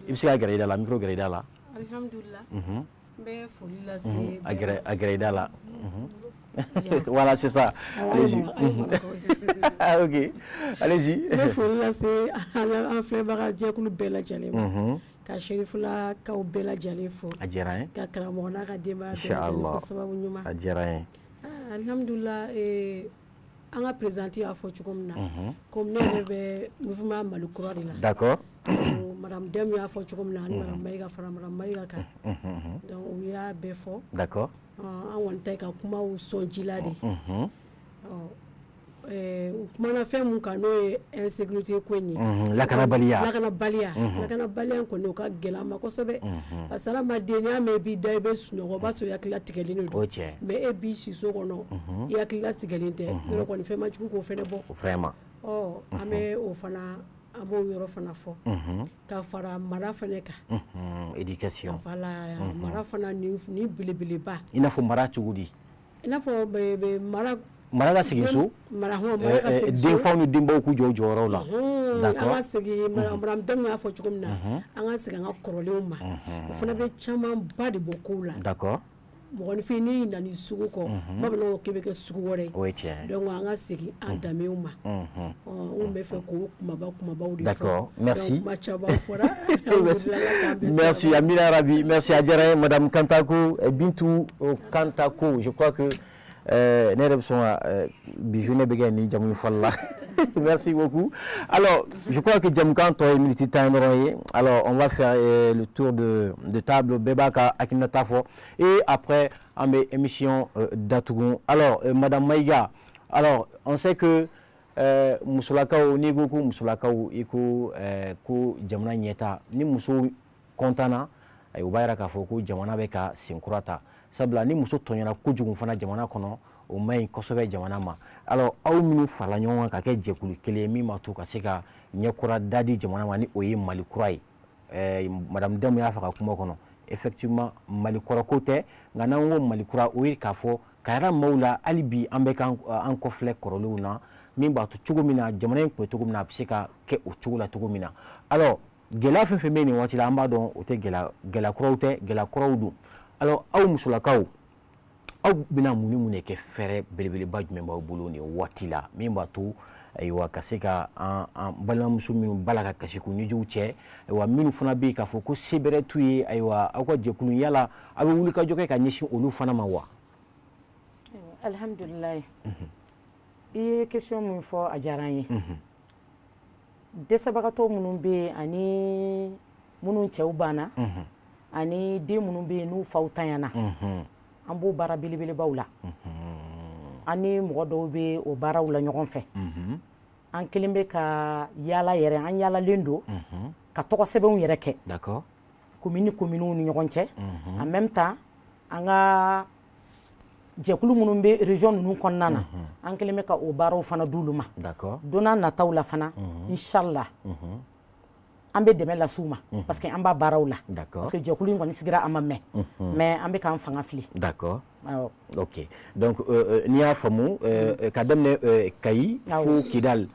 [SPEAKER 1] i bɛ se ka gɛrɛ i da la micro gɛrɛ i da la
[SPEAKER 7] alhamdulillah n bɛ foli lase
[SPEAKER 1] a gɛrɛ i da la voilà c'est ça allez-y ok allez-y
[SPEAKER 7] n bɛ foli lase an filɛbaga jɛkulu bɛɛ lajɛlen ma ka Serifulakaw bɛɛ lajɛlen fo
[SPEAKER 1] a diyara n ye
[SPEAKER 7] ka karamɔgɔ n'a ka denbaya bɛɛ lajɛlen fo sababu ɲuman
[SPEAKER 1] a diyara n ye
[SPEAKER 7] alhamdulillah an ka présidente y'a fɔ cogo min na comme ne yɛrɛ bɛ mouvement Mali kura de la
[SPEAKER 1] d'accord
[SPEAKER 7] madame Demu y'a fɔ cogo min na ani madame Mayiga fara madame Mayiga kan donc u y'a bɛɛ fɔ
[SPEAKER 1] d'accord
[SPEAKER 7] an kɔni ta ye ka kumaw sɔn ji la de kumana fɛn mun kan n'o ye insécurité ko in ye
[SPEAKER 1] lakanabaliya
[SPEAKER 7] kɔni o ka gɛlɛn an ma kosɛbɛ parce que adamaden n'i y'a mɛn i b'i da i bɛ sunɔgɔ o b'a sɔrɔ i hakilila tigɛlen de don mais e b'i si so kɔnɔ i hakilila tigɛlen tɛ yɔrɔ kɔni fɛn ma jugu k'o fɛnɛ bɔ
[SPEAKER 1] vraiment
[SPEAKER 7] an bɛ o fana an b'o yɔrɔ fana fɔ ka fara mara fana kan
[SPEAKER 1] éducation
[SPEAKER 7] mara fana ni belebeleba
[SPEAKER 1] i n'a fɔ mara cogo di
[SPEAKER 7] i n'a fɔ
[SPEAKER 1] mara ka segin so denfaw ni denbaw k'u jɔ jɔyɔrɔw la
[SPEAKER 7] d'accord an ka segin madame Demu y'a fɔ cogo min na an ka segin an ka kɔrɔlenw ma o fana bɛ camanba de bɔ kow la
[SPEAKER 1] d'accord
[SPEAKER 7] mɔgɔninfin n'i nana sugu kɔ bamananw k'i bɛ kɛ sugu wɛrɛ ye
[SPEAKER 1] o ye tiɲɛ
[SPEAKER 7] donc an ka segin an danbew ma n bɛ fɛ k'o kumabaw de fɔ
[SPEAKER 1] d'accord merci
[SPEAKER 7] kuma caman fɔra
[SPEAKER 1] merci Amina Rabi merci a diyara n ye madame Kantako Bintu Kantako je crois que ne yɛrɛ bɛ sɔn ka bijou ne bɛ kɛ nin jamu in fɔli la merci beaucoup alors je crois que jamukan tɔ ye minute 10 dɔrɔn ye alors on va faire le tour de table bɛɛ b'a ka hakilinata fɔ et après an bɛ émission datugu alors madame Mayiga alors on sait que musolakaw n'i ko ko musolakaw i ko ko jamana ɲɛta ni muso kɔntana u b'a yira k'a fɔ ko jamana bɛ ka senkura ta sabula ni muso tɔɲɔna kojugu fana jamana kɔnɔ o man ɲi kosɛbɛ jamana ma alors aw minnu farala ɲɔgɔn kan ka kɛ jɛkulu kelen ye min b'a to ka se ka ɲɛkura da di jamana ma ni o ye Mali kura ye madame Demu y'a fɔ ka kuma kɔnɔ effectivement Mali kɔrɔ ko tɛ nka n'an ko Mali kura o ye k'a fɔ ka yira maaw la hali bi an bɛ k'an kɔfilɛ kɔrɔlenw na min b'a to cogo min na jamana in kun bɛ cogo min na a bɛ se ka kɛ o cogo la cogo min na alors gɛlɛya fɛn fɛn bɛ nin waati la an b'a dɔn o tɛ gɛlɛya kuraw tɛ gɛlɛya kuraw don alors aw musolakaw aw bɛna mun ni mun de kɛ fɛɛrɛ belebeleba jumɛn b'aw bolo nin waati la min b'a to ayiwa ka se ka an balimamuso minnu b'a la ka kasi k'u nijuw cɛ ayiwa minnu fana bɛ yen k'a fɔ ko se bɛrɛ t'u ye ayiwa aw ka jɛkulu yala aw bɛ wuli ka jɔ kɛ ka ɲɛsin olu fana ma wa.
[SPEAKER 4] alhamdulilayi i ye question min fɔ a diyara n ye dɛsɛbagatɔ minnu bɛ yen ani minnu cɛw banna ani den minnu bɛ yen n'u faw tanyana an b'o baara belebelebaw la an ni mɔgɔ dɔw bɛ o baaraw la ɲɔgɔn fɛ an kelen bɛ ka yaala yɛrɛ an yaalalen don ka tɔgɔ sɛbɛnw yɛrɛ kɛ commune communew ni ɲɔgɔn cɛ en même temps an ka jɛkulu minnu bɛ région ninnu kɔnɔna na an kelen bɛ ka o baaraw fana d'olu ma don n'a nataw la fana inchallah an bɛ dɛmɛ lase u ma parce que an b'a baaraw la parce que jɛkulu in kɔni sigira an ma mɛn mais an bɛ k'an fanga fili.
[SPEAKER 1] d'accord ok donc n'i y'a faamu ka daminɛ Kayi fo Kidal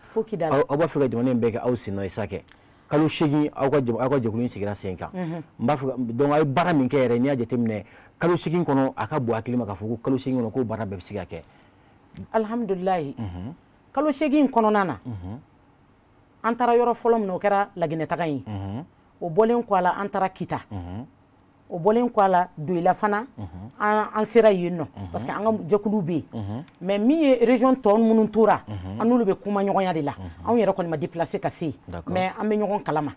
[SPEAKER 1] aw b'a fɛ ka jamana in bɛɛ kɛ aw sen nɔ ye sa kɛ kalo 8 aw ka jɛkulu in sigira sen kan n b'a fɛ donc aw ye baara min kɛ yɛrɛ n'i y'a jateminɛ kalo 8 kɔnɔ a ka bon hakili ma k'a fɔ ko kalo 8 kɔnɔ k'o baara bɛɛ bɛ se ka kɛ.
[SPEAKER 4] alhamdulilayi kalo 8 kɔnɔna na an taara yɔrɔ fɔlɔ min o kɛra Laginɛ taga in o bɔlen kɔ a la an taara Kita o bɔlen kɔ a la doyila fana an sera yen nɔ parce que an ka jɛkulu bɛ yen mais min ye région tɔ minnu tora an n'olu bɛ kuma ɲɔgɔnya de la anw yɛrɛ kɔni ma déplacer ka se mais an bɛ ɲɔgɔn kalama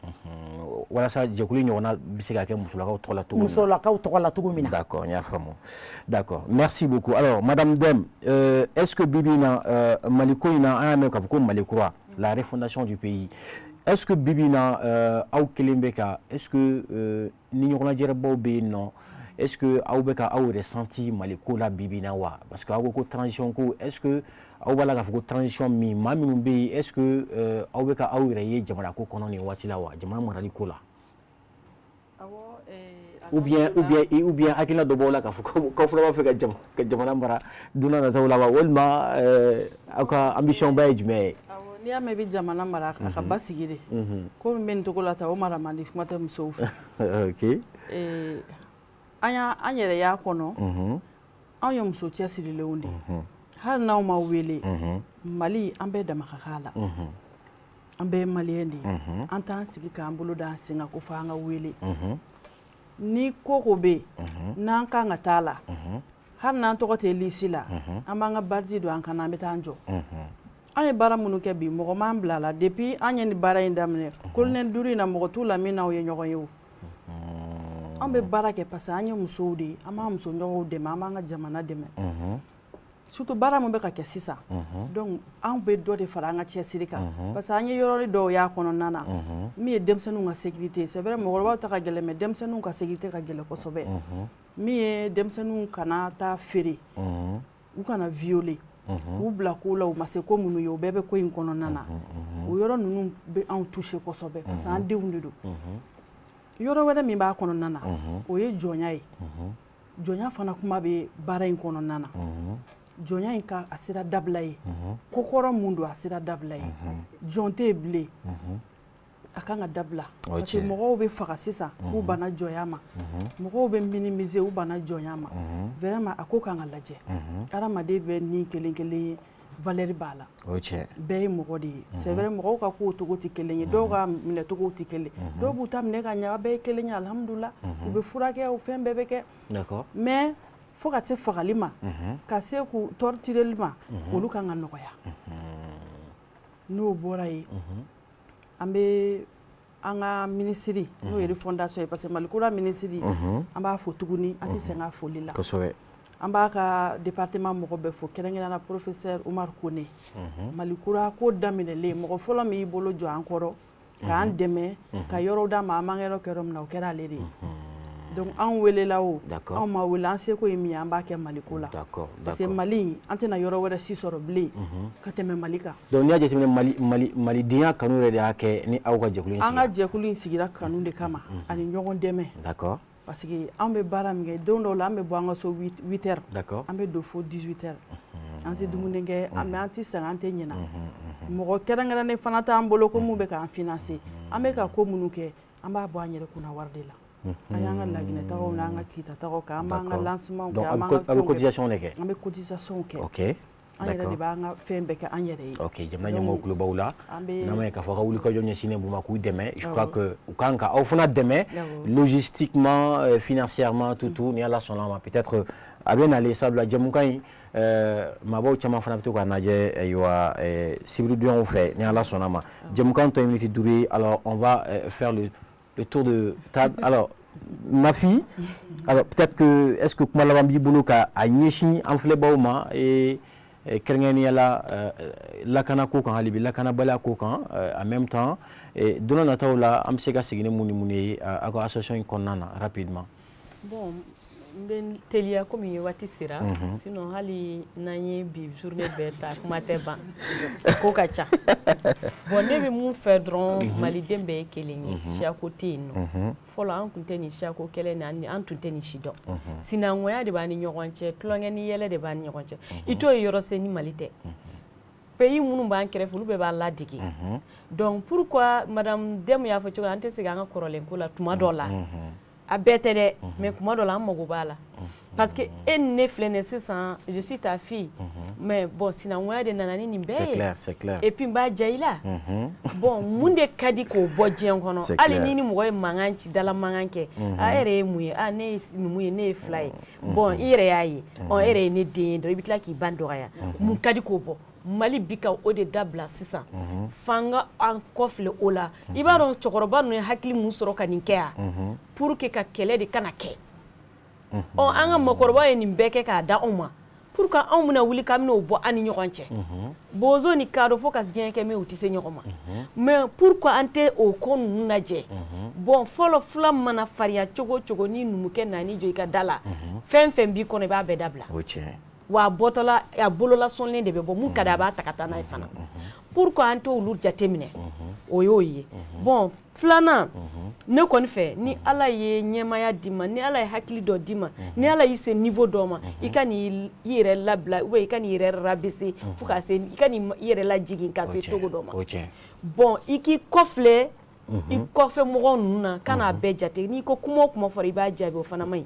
[SPEAKER 1] walasa jɛkulu ɲɔgɔnna bɛ se ka kɛ musolakaw tɔgɔ la cogo min na
[SPEAKER 4] musolakaw tɔgɔ la cogo min na
[SPEAKER 1] d'accord n y'a faamu d'accord merci beaucoup alors madame Dème est-ce que bibi in na Mali ko in na an y'a mɛn k'a fɔ ko Mali kura la refondation du pays est-ce que bibi in na aw kelen bɛ ka est-ce que ni ɲɔgɔnnajɛrɛbaw bɛ yen nɔ est-ce que aw bɛ ka aw yɛrɛ senti Mali ko la bibi in na wa parce que aw ko ko transition ko est-ce que aw b'a la k'a fɔ ko transition min maa minnu bɛ yen est-ce que aw bɛ ka aw yɛrɛ ye jamana ko kɔnɔ nin waati la wa jamana marali ko la ou bien hakilina dɔ b'aw la k'a fɔ k'aw fana b'a fɛ ka jamana mara don n'a nataw la wa walima aw ka ambition ba ye jumɛn ye
[SPEAKER 2] n'i y'a mɛn i bɛ jamana mara a ka basigi de ko min bɛ nin cogo la tan o mara man di kuma tɛ musow fɛ
[SPEAKER 1] ok
[SPEAKER 2] an yɛrɛ y'a kɔnɔ anw ye muso cɛsirilenw de hali n'aw ma wele Mali an bɛɛ dama ka k'a la an bɛɛ ye maliyɛn de ye an t'an sigi k'an bolo da an sen kan ko fɔ an ka wele ni ko ko bɛ yen n'an kan ka taa la hali n'an tɔgɔ tɛ lisi la an b'an ka badge don an kan na an bɛ taa an jɔ an ye baara minnu kɛ bi mɔgɔ m'an bila la depuis an ye nin baara in daminɛ colonel 5 in na mɔgɔ t'u la min n'aw ye ɲɔgɔn ye o an bɛ baara kɛ parce que an ye musow de ye an b'an muso ɲɔgɔnw dɛmɛ an b'an ka jamana dɛmɛ surtout baara min bɛ ka kɛ sisan donc an bɛ dɔ de fara an ka cɛsiri kan parce que an ye yɔrɔ dɔw y'a kɔnɔna na min ye denmisɛnninw ka sécurité c'est vrai mɔgɔkɔrɔbaw ta ka gɛlɛn mais denmisɛnninw ka sécurité ka gɛlɛn kosɛbɛ min ye denmisɛnninw kana taa feere u kana violer u bila ko la u ma se ko minnu ye o bɛɛ bɛ ko in kɔnɔna na o yɔrɔ ninnu bɛ anw touché kosɛbɛ parce que an denw de don yɔrɔ wɛrɛ min b'a kɔnɔna na o ye jɔnya ye jɔnya fana kuma bɛ baara in kɔnɔna na jɔnya in ka a sera dabila ye kokɔrɔ mun don a sera dabila ye jɔn tɛ yen bilen a kan ka dabila parce que mɔgɔw bɛ faga sisan k'u banna jɔnya ma mɔgɔw bɛ minimiser u banna jɔnya ma vraiment a ko kan ka lajɛ adamaden bɛ ni kelen kelen ye valeur b'a la bɛɛ ye mɔgɔ de ye c'est vrai mɔgɔw ka kow togo tɛ kelen ye dɔw ka minɛ togow tɛ kelen dɔw b'u ta minɛ ka ɲɛ a bɛɛ ye kelen ye alhamdulillah u bɛ furakɛ o fɛn bɛɛ bɛ kɛ mais fo ka se fagali ma ka se k'u tortureli ma olu kan ka nɔgɔya n'o bɔra ye an bɛ an ka ministre n'o ye refondation ye parce que Malikura ministre an b'a fo tuguni an tɛ sɛgɛn a foli la an b'a ka département mɔgɔ bɛɛ fo kɛrɛnkɛrɛnnenya professeur Umar Kone Malikura ko daminɛlen mɔgɔ fɔlɔ min y'i bolo jɔ an kɔrɔ k'an dɛmɛ ka yɔrɔ d'a ma an man yɔrɔ kɛ yɔrɔ min na o kɛra ale de ye donc an welela o anw ma wele an seko ye min ye an b'a kɛ Maliko la parce que Mali an tɛna yɔrɔ wɛrɛ si sɔrɔ bilen ka tɛmɛ Mali kan
[SPEAKER 1] donc n'i y'a jateminɛ malidenya kanu yɛrɛ de y'a kɛ ni aw ka jɛkulu in sigira
[SPEAKER 2] an ka jɛkulu in sigira kanu de kama ani ɲɔgɔn dɛmɛ parce que an bɛ baara min kɛ don dɔw la an bɛ bɔ an ka so 8 heures an bɛ don fo 18 heures an tɛ dumuni kɛ mais an tɛ sɛgɛn an tɛ ɲinɛ mɔgɔ kɛrɛnkɛrɛnnen fana t'an bolo ko mun bɛ k'an financer an bɛ ka ko minnu kɛ an b'a bɔ an yɛrɛ kunna wari de la an y'an ka laginɛtagaw n'an ka kitatagaw kɛ an b'an ka lancement kɛ an b'an ka
[SPEAKER 1] fɛnw kɛ
[SPEAKER 2] an bɛ cotisation kɛ an yɛrɛ de b'an ka fɛn bɛɛ kɛ an yɛrɛ ye
[SPEAKER 1] ok jamana ɲɛmɔgɔw tulo b'aw la n'an ma ye k'a fɔ ka wulikajɔ ɲɛsinnen b'u ma k'u dɛmɛ je crois que u kan ka aw fana dɛmɛ logistiquement financièrement tout ni Ala sɔnna ma peut-être a bɛ nalen sabula jamukan in maabaw caman fana bɛ to k'a lajɛ ayiwa sibiridonyaw fɛ ni Ala sɔnna ma jamukan tɔ ye minute 5 ye alors on va faire le tour de table. Alors, ma fille, alors peut-être que, est-ce que kuma laban b'i bolo ka a ɲɛsin an filɛbaw ma kɛrɛnkɛrɛnnenya la lakana ko kan hali bi lakanabaliya ko kan en même temps don n'a nataw la an bɛ se ka segin ni mun ni mun ye aw ka association in kɔnɔna na rapidement.
[SPEAKER 3] Bon, n bɛ teliya komi ye waati sera sinon hali n'an ye bi journée bɛɛ ta kuma tɛ ban ko ka ca bon ne bɛ mun fɛ dɔrɔn maliden bɛɛ ye kelen ye siyako tɛ yen nɔ fɔlɔ an tun tɛ nin siyako kɛlɛ na an tun tɛ nin si dɔn sinankunya de b'an ni ɲɔgɔn cɛ tulonkɛ ni yɛlɛ de b'an ni ɲɔgɔn cɛ i t'o ye yɔrɔ se ni Mali tɛ pays minnu b'an kɛrɛfɛ olu bɛɛ b'an ladege donc pourquoi madame Dème y'a fɔ cogo an tɛ segin an ka kɔrɔlen ko la tuma dɔ la a bɛɛ tɛ dɛ mais kuma dɔ la an mago b'a la parce que e ne filɛ sisan je suis ta fille mais bon sinankunya de nana ni nin bɛɛ ye
[SPEAKER 1] c'est clair
[SPEAKER 3] et puis n b'a diya i la bon mun de ka di k'o bɔ diɲɛ kɔnɔ hali ni mɔgɔ ye mankan ci dala mankan kɛ a yɛrɛ ye mun ye ne ye numu ye ne ye fila ye bon i yɛrɛ y'a ye e yɛrɛ ye ne den ye dɔrɔn i bɛ tila k'i ban dɔgɔya mun ka di k'o bɔ Mali bi ka o de dabila sisan fanga an kɔfilɛ o la i b'a dɔn cɛkɔrɔba ninnu ye hakili mun sɔrɔ ka nin kɛ yan pour que ka kɛlɛ de kana kɛ an ka mɔgɔkɔrɔba ye nin bɛɛ kɛ k'a da anw ma pour que anw bɛna wuli k'an bɛn'o bɔ an ni ɲɔgɔn cɛ bozo ni kadɔ fo ka diɲɛ kɛ mais u tɛ se ɲɔgɔn ma mais pourquoi an tɛ o ko ninnu lajɛ bon fɔlɔ fila mana farinya cogo cogo ni numukɛ nani jɔ i ka da la fɛn fɛn b'i kɔnɔ i b'a bɛɛ dabila wa bɔtɔla a bolola sɔnlen de bɛ bɔ mun ka di a b'a ta ka taa n'a ye fana pourquoi an t'olu jateminɛ o y'o ye bon filanan ne kɔni fɛ ni ala ye ɲɛmaya d'i ma ni ala ye hakili dɔ d'i ma ni ala y'i se niveau dɔ ma i ka n'i yɛrɛ labila ou bien i ka n'i yɛrɛ rabaisser fo ka se i ka n'i yɛrɛ lajigin ka se cogo dɔ ma bon i k'i kɔfilɛ i kɔfɛ mɔgɔ ninnu na kana bɛɛ jate n'i ko kuma o kuma fɔra i b'a jaabi o fana man ɲi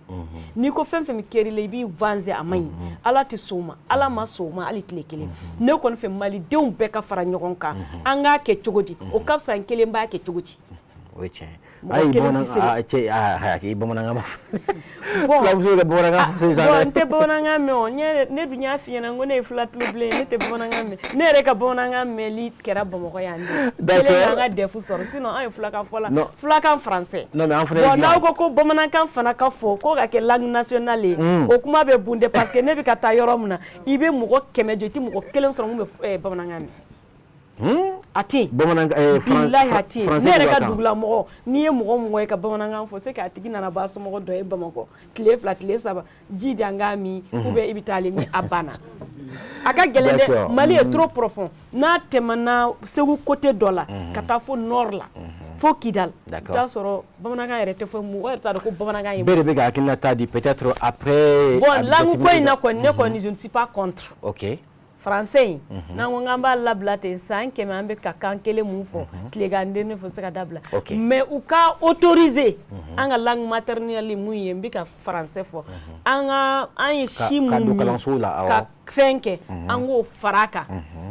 [SPEAKER 3] n'i ko fɛn fɛn kɛr'i la i b'i vanze a man ɲi ala tɛ sɔn o ma ala ma sɔn o ma hali tile kelen ne kɔni fɛ malidenw bɛɛ ka fara ɲɔgɔn kan an k'a kɛ cogo di o ka fisa n kelen b'a kɛ cogo di
[SPEAKER 1] o ye tiɲɛ ayi bamanankan ma fulamuso ka bamanankan fɔ sisan
[SPEAKER 3] bon n tɛ bamanankan mɛn o ne dun y'a f'i ɲɛna ko ne ye filatulu bilen ne tɛ bamanankan mɛn ne yɛrɛ ka bamanankan mɛnli kɛra bamakɔ yan de kelen y'an ka defu sɔrɔ sinon an ye fulakan fɔ la fulakan français bon n'aw ko bamanankan fana ka fɔ ko ka kɛ langue nationale ye o kuma bɛ bunde parce que ne bɛ ka taa yɔrɔ min na i bɛ mɔgɔ 100 jɔ i tɛ mɔgɔ kelen sɔrɔ mun bɛ bamanankan mɛn ati bilahi ati ne yɛrɛ ka dugula mɔgɔ n'i ye mɔgɔ ye ka bamanankan fɔ c'est que a tigi nana ba somɔgɔ dɔ ye Bamakɔ tile 2 tile 3 ji de an k'a min ou bien i bɛ taa ale min a banna a ka gɛlɛn dɛ Mali est trop profond n'a tɛmɛna Segu côté dɔ la ka taa fo nord la fo Kidal i t'a sɔrɔ bamanankan yɛrɛ tɛ fɔ mɔgɔ yɛrɛ t'a dɔn ko bamanankan ye
[SPEAKER 1] bɛɛ de bɛ ka hakilinata di peut-être après
[SPEAKER 3] bon langue ko in na kɔni ne kɔni je ne suis pas contre
[SPEAKER 1] ok
[SPEAKER 3] français n'an ko k'an b'a labila ten san 100 an bɛ ka kan kelen mun fɔ tileganden ne fɔ se ka dabila mais u ka autoriser an ka langue maternelle mun ye n bɛ ka français fɔ an ye si mun ka fɛn kɛ an k'o fara kan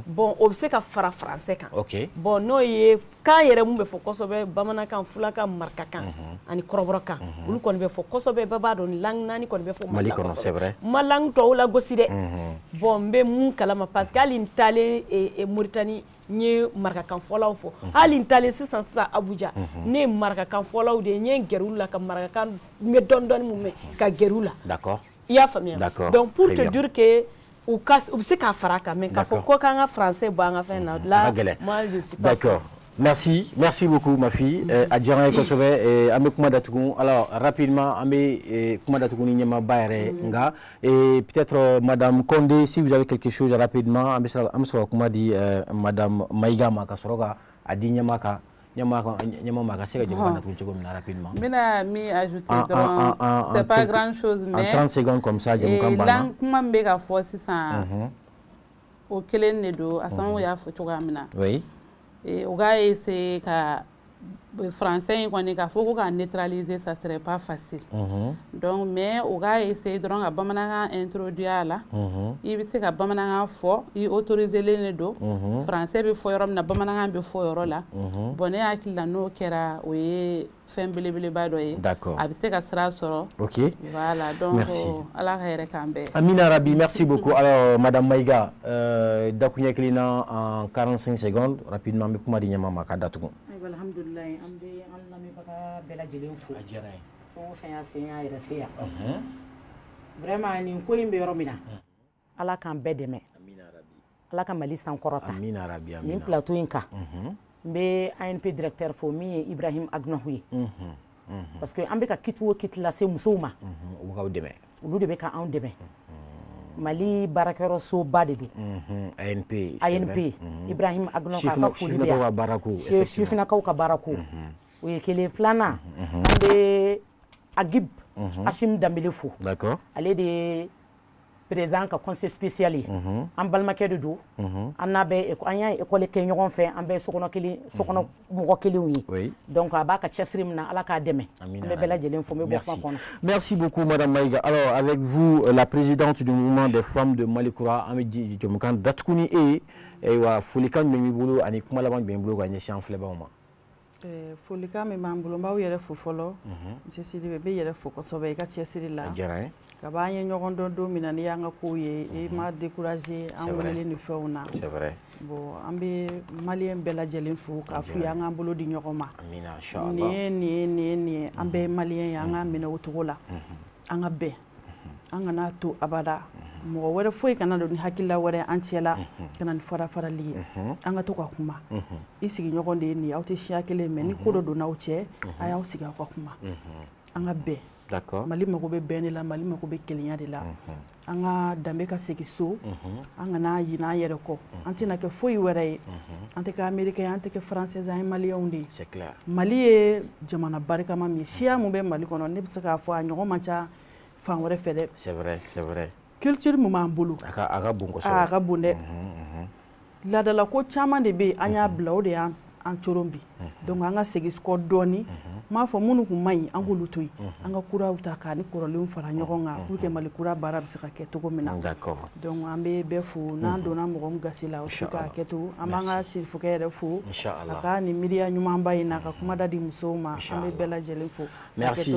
[SPEAKER 3] bon o bɛ se ka fara français kan bon n'o ye kan yɛrɛ mun bɛ fɔ kosɛbɛ bamanankan fulakan marakakan ani kɔrɔbɔrɔkan olu kɔni bɛ fɔ kosɛbɛ bɛɛ b'a dɔn ni langue naani kɔni bɛ fɔ Mali kɔnɔ c'est vrai ma langue tɔw lagosi dɛ bon n bɛ mun kalama parce que hali n taalen Mauritanie n ye marakakan fɔlaw fɔ hali n taalen sisan Abuja ne ye marakakan fɔlaw de ye n ye n gɛrɛ olu la ka marakakan n bɛ dɔɔni dɔɔni mun mɛn ka gɛrɛ u la d'accord i y'a faamuya donc pour te dire que u bɛ se k'a fara kan mais k'a fɔ ko k'an ka français bɔ an ka fɛn na là moi je suis pas
[SPEAKER 1] d'accord. Merci beaucoup ma fille. A diyara n ye kosɛbɛ an bɛ kuma datugu alors rapidement an bɛ kuma datugu ni ɲɛmaaba yɛrɛ nka peut-être madame Condé si vous avez quelque chose rapidement an bɛ sɔrɔ ka kuma di madame Maïga ma ka sɔrɔ ka a di ɲɛma kan ɲɛma ma ka se ka jɛmu datugu cogo min na rapidement.
[SPEAKER 5] N bɛna min ajouter dɔrɔn c'est pas grand chose mais
[SPEAKER 1] en 30 secondes comme ça jɛmu kan banna.
[SPEAKER 5] Kuma min bɛ ka fɔ sisan o kelen de don Asango y'a fɔ cogoya min na.
[SPEAKER 1] Oui.
[SPEAKER 5] O k'a essayer ka français in kɔni k'a fɔ ko k'a neutraliser ça serait pas facile donc mais o k'a essayer dɔrɔn ka bamanankan introduire a la i bɛ se ka bamanankan fɔ i autoriser len de don français bɛ fɔ yɔrɔ min na bamanankan bɛ fɔ yɔrɔ la bon ne hakili la n'o kɛra o ye fɛn belebeleba dɔ ye
[SPEAKER 1] d'accord
[SPEAKER 5] a bɛ se ka sira sɔrɔ
[SPEAKER 1] ok
[SPEAKER 5] voilà donc ala ka yɛrɛ k'an bɛɛ
[SPEAKER 1] Amina Rabi merci beaucoup alors madame Maïga dakuɲɛ kelen na en 45 secondes rapidement an bɛ kuma di ɲɛma ma k'a datugu.
[SPEAKER 4] Alhamdulilayi an bɛ an lamɛnbaga bɛɛ lajɛlen fo fɛn o fɛn y'a se y'a yɛrɛ se yan vraiment nin ko in bɛ yɔrɔ min na ala k'an bɛɛ dɛmɛ ala ka Mali sankɔrɔta nin plateau in kan n bɛ ANP directeur fo min ye Ibrahim Agnahu ye parce que an bɛ ka kiti o kiti lase musow ma olu de bɛ ka anw dɛmɛ Mali baarakɛyɔrɔ soba de don ANP Ibrahim Agnahu k'a ka foli bɛ yan sifinakaw ka baarako o ye kelen filanan an bɛ Agib Asim Dambele fo ale de ye président ka conseil spécial ye an balimakɛ de don an n'a bɛ an y'a école kɛ ɲɔgɔn fɛ an bɛɛ sokɔnɔ mɔgɔ kelenw ye donc a b'a ka cɛsiri min na Ala k'a dɛmɛ an bɛ bɛɛ lajɛlen fo n bɛ bɔ kuma kɔnɔ.
[SPEAKER 1] Merci beaucoup Madame Maïga. Alors avec vous la présidente du mouvement des femmes de Malikura an bɛ jɛmukan datuguni e ye wa folikan jumɛn b'i bolo ani kuma laban jumɛn b'i bolo ka ɲɛsin an filɛbagaw ma.
[SPEAKER 2] Folikan min b'an bolo n b'aw yɛrɛ fo fɔlɔ Monsieur Sidibe n bɛ yɛrɛ fo kosɛbɛ i ka cɛsiri la. Ka b'an ye ɲɔgɔn dɔn don min na n'i y'an ka kow ye i ma décourager an weleli ni fɛnw na.
[SPEAKER 1] C'est vrai.
[SPEAKER 2] Bon an bɛ maliyɛn bɛɛ lajɛlen fo k'a f'u ye an k'an bolo di ɲɔgɔn ma.
[SPEAKER 1] Amina inchallah.
[SPEAKER 2] Nin ye an bɛɛ ye maliyɛn ye an k'an minɛ o cogo la an ka bɛn an kana to abada mɔgɔ wɛrɛ foyi kana don ni hakilila wɛrɛ an cɛla kana ni farafarali ye an ka to ka kuma i sigiɲɔgɔn de ye nin ye aw tɛ siya kelen mais ni ko dɔ donna aw cɛ a y'aw sigi aw ka kuma an ka bɛn.
[SPEAKER 1] D'accord.
[SPEAKER 2] Mali mako bɛ bɛn de la Mali mako bɛ kelenya de la an ka danbe ka segin so an kana ɲinɛ an yɛrɛ kɔ an tɛna kɛ foyi wɛrɛ ye an tɛ kɛ américain an tɛ kɛ français an ye maliyɛnw de ye.
[SPEAKER 1] C'est clair.
[SPEAKER 2] Mali ye jamana barikama min ye siya mun bɛ Mali kɔnɔ ne bɛ se k'a fɔ a ɲɔgɔn man ca fan wɛrɛ fɛ dɛ.
[SPEAKER 1] C'est vrai, c'est vrai.
[SPEAKER 2] Culture mun b'an bolo
[SPEAKER 1] a ka bon kosɛbɛ.
[SPEAKER 2] A ka bon dɛ laadala ko caman de bɛ yen an y'a bila o de y'an coron bi donc an ka segin kɔ dɔɔni n m'a fɔ minnu kun man ɲi an k'olu to yen an ka kuraw ta k'a ni kɔrɔlenw fara ɲɔgɔn kan pour que Mali kura baara bɛ se ka kɛ cogo min na.
[SPEAKER 1] D'accord.
[SPEAKER 2] Donc an bɛ bɛɛ fo n'an donna mɔgɔ min gasi la o si k'a kɛ to an b'an ka sirifokɛ yɛrɛ fo a ka nin miiriya ɲumanba in na ka kuma da di musow ma an bɛ bɛɛ lajɛlen fo.
[SPEAKER 1] Merci.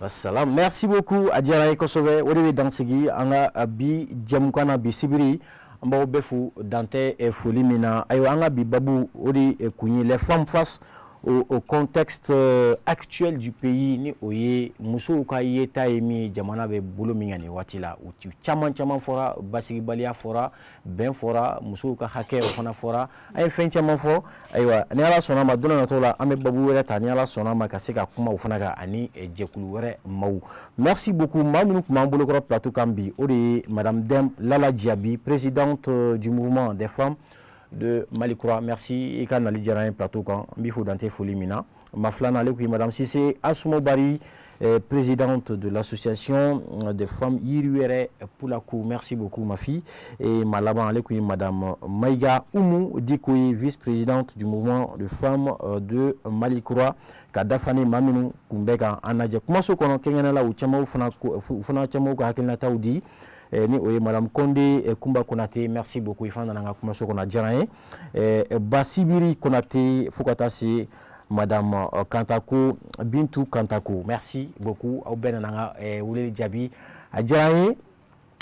[SPEAKER 2] Wassalam.
[SPEAKER 1] Merci beaucoup a diyara ye kosɛbɛ o de bɛ dansigi an ka bi jɛmukan na bi sibiri an b'aw bɛɛ fo dan tɛ foli min na ayiwa an ka bi babu o de kun ye les femmes face au contexte actuel du pays ni o ye musow ka yeta ye min ye jamana bɛ bolo min kan nin waati la u caman fɔra basigibaliya fɔra bɛn fɔra musow ka hakɛ o fana fɔra an ye fɛn caman fɔ ayiwa ni Ala sɔnna ma don dɔ nataw la an bɛ babu wɛrɛ ta ni Ala sɔnna ma ka se ka kuma o fana kan ani jɛkulu wɛrɛ maaw. Merci beaucoup maa minnu tun b'an bolokɔrɔ plateau kan bi o de ye Madame Dème Lala Diaby présidente du mouvement des femmes de Malikura. Merci i ka nali diyara n ye plateau kan n b'i fo dan tɛ foli min na ma filanan ale kun ye Madame Cissé Assoumou Bari présidente de l'association des femmes Yiriwɛrɛ Pulaku. Merci beaucoup ma fille et ma laban ale kun ye Madame Maïga Oumou Diko ye vice-présidente du mouvement de femmes de Malikura ka dafane maa minnu kun bɛ kan an lajɛ kumaso kɔnɔ kɛɲɛna la u fana camanw ka hakilinataw di ni o ye Madame Condé Kumba Konate. Merci beaucoup i fana nana n ka kumaso kɔnɔ a diyara n ye Basibiri Konate fo ka taa se Madame Kantako Bintou Kantako. Merci beaucoup aw bɛɛ nana n ka weleli jaabi a diyara n ye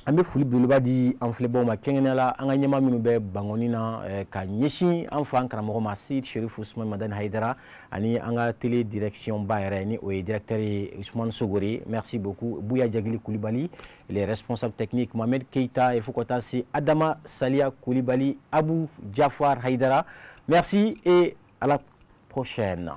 [SPEAKER 1] an bɛ foli belebeleba di an filɛbagaw ma kɛrɛnkɛrɛnnenya la an ka ɲɛmaa minnu bɛ bangɔni na ka ɲɛsin an fa an karamɔgɔ ma Seyid Cherif Ousmane Madani Hayidara ani an ka télé direction ba yɛrɛ ni o ye directeur ye Ousmane Sogore. Merci beaucoup Bouya Jagili Koulibaly les responsables techniques Mohamed Keita et fo ka taa se Adama Salia Koulibaly Abou Jafar Hayidara. Merci et à la prochaine.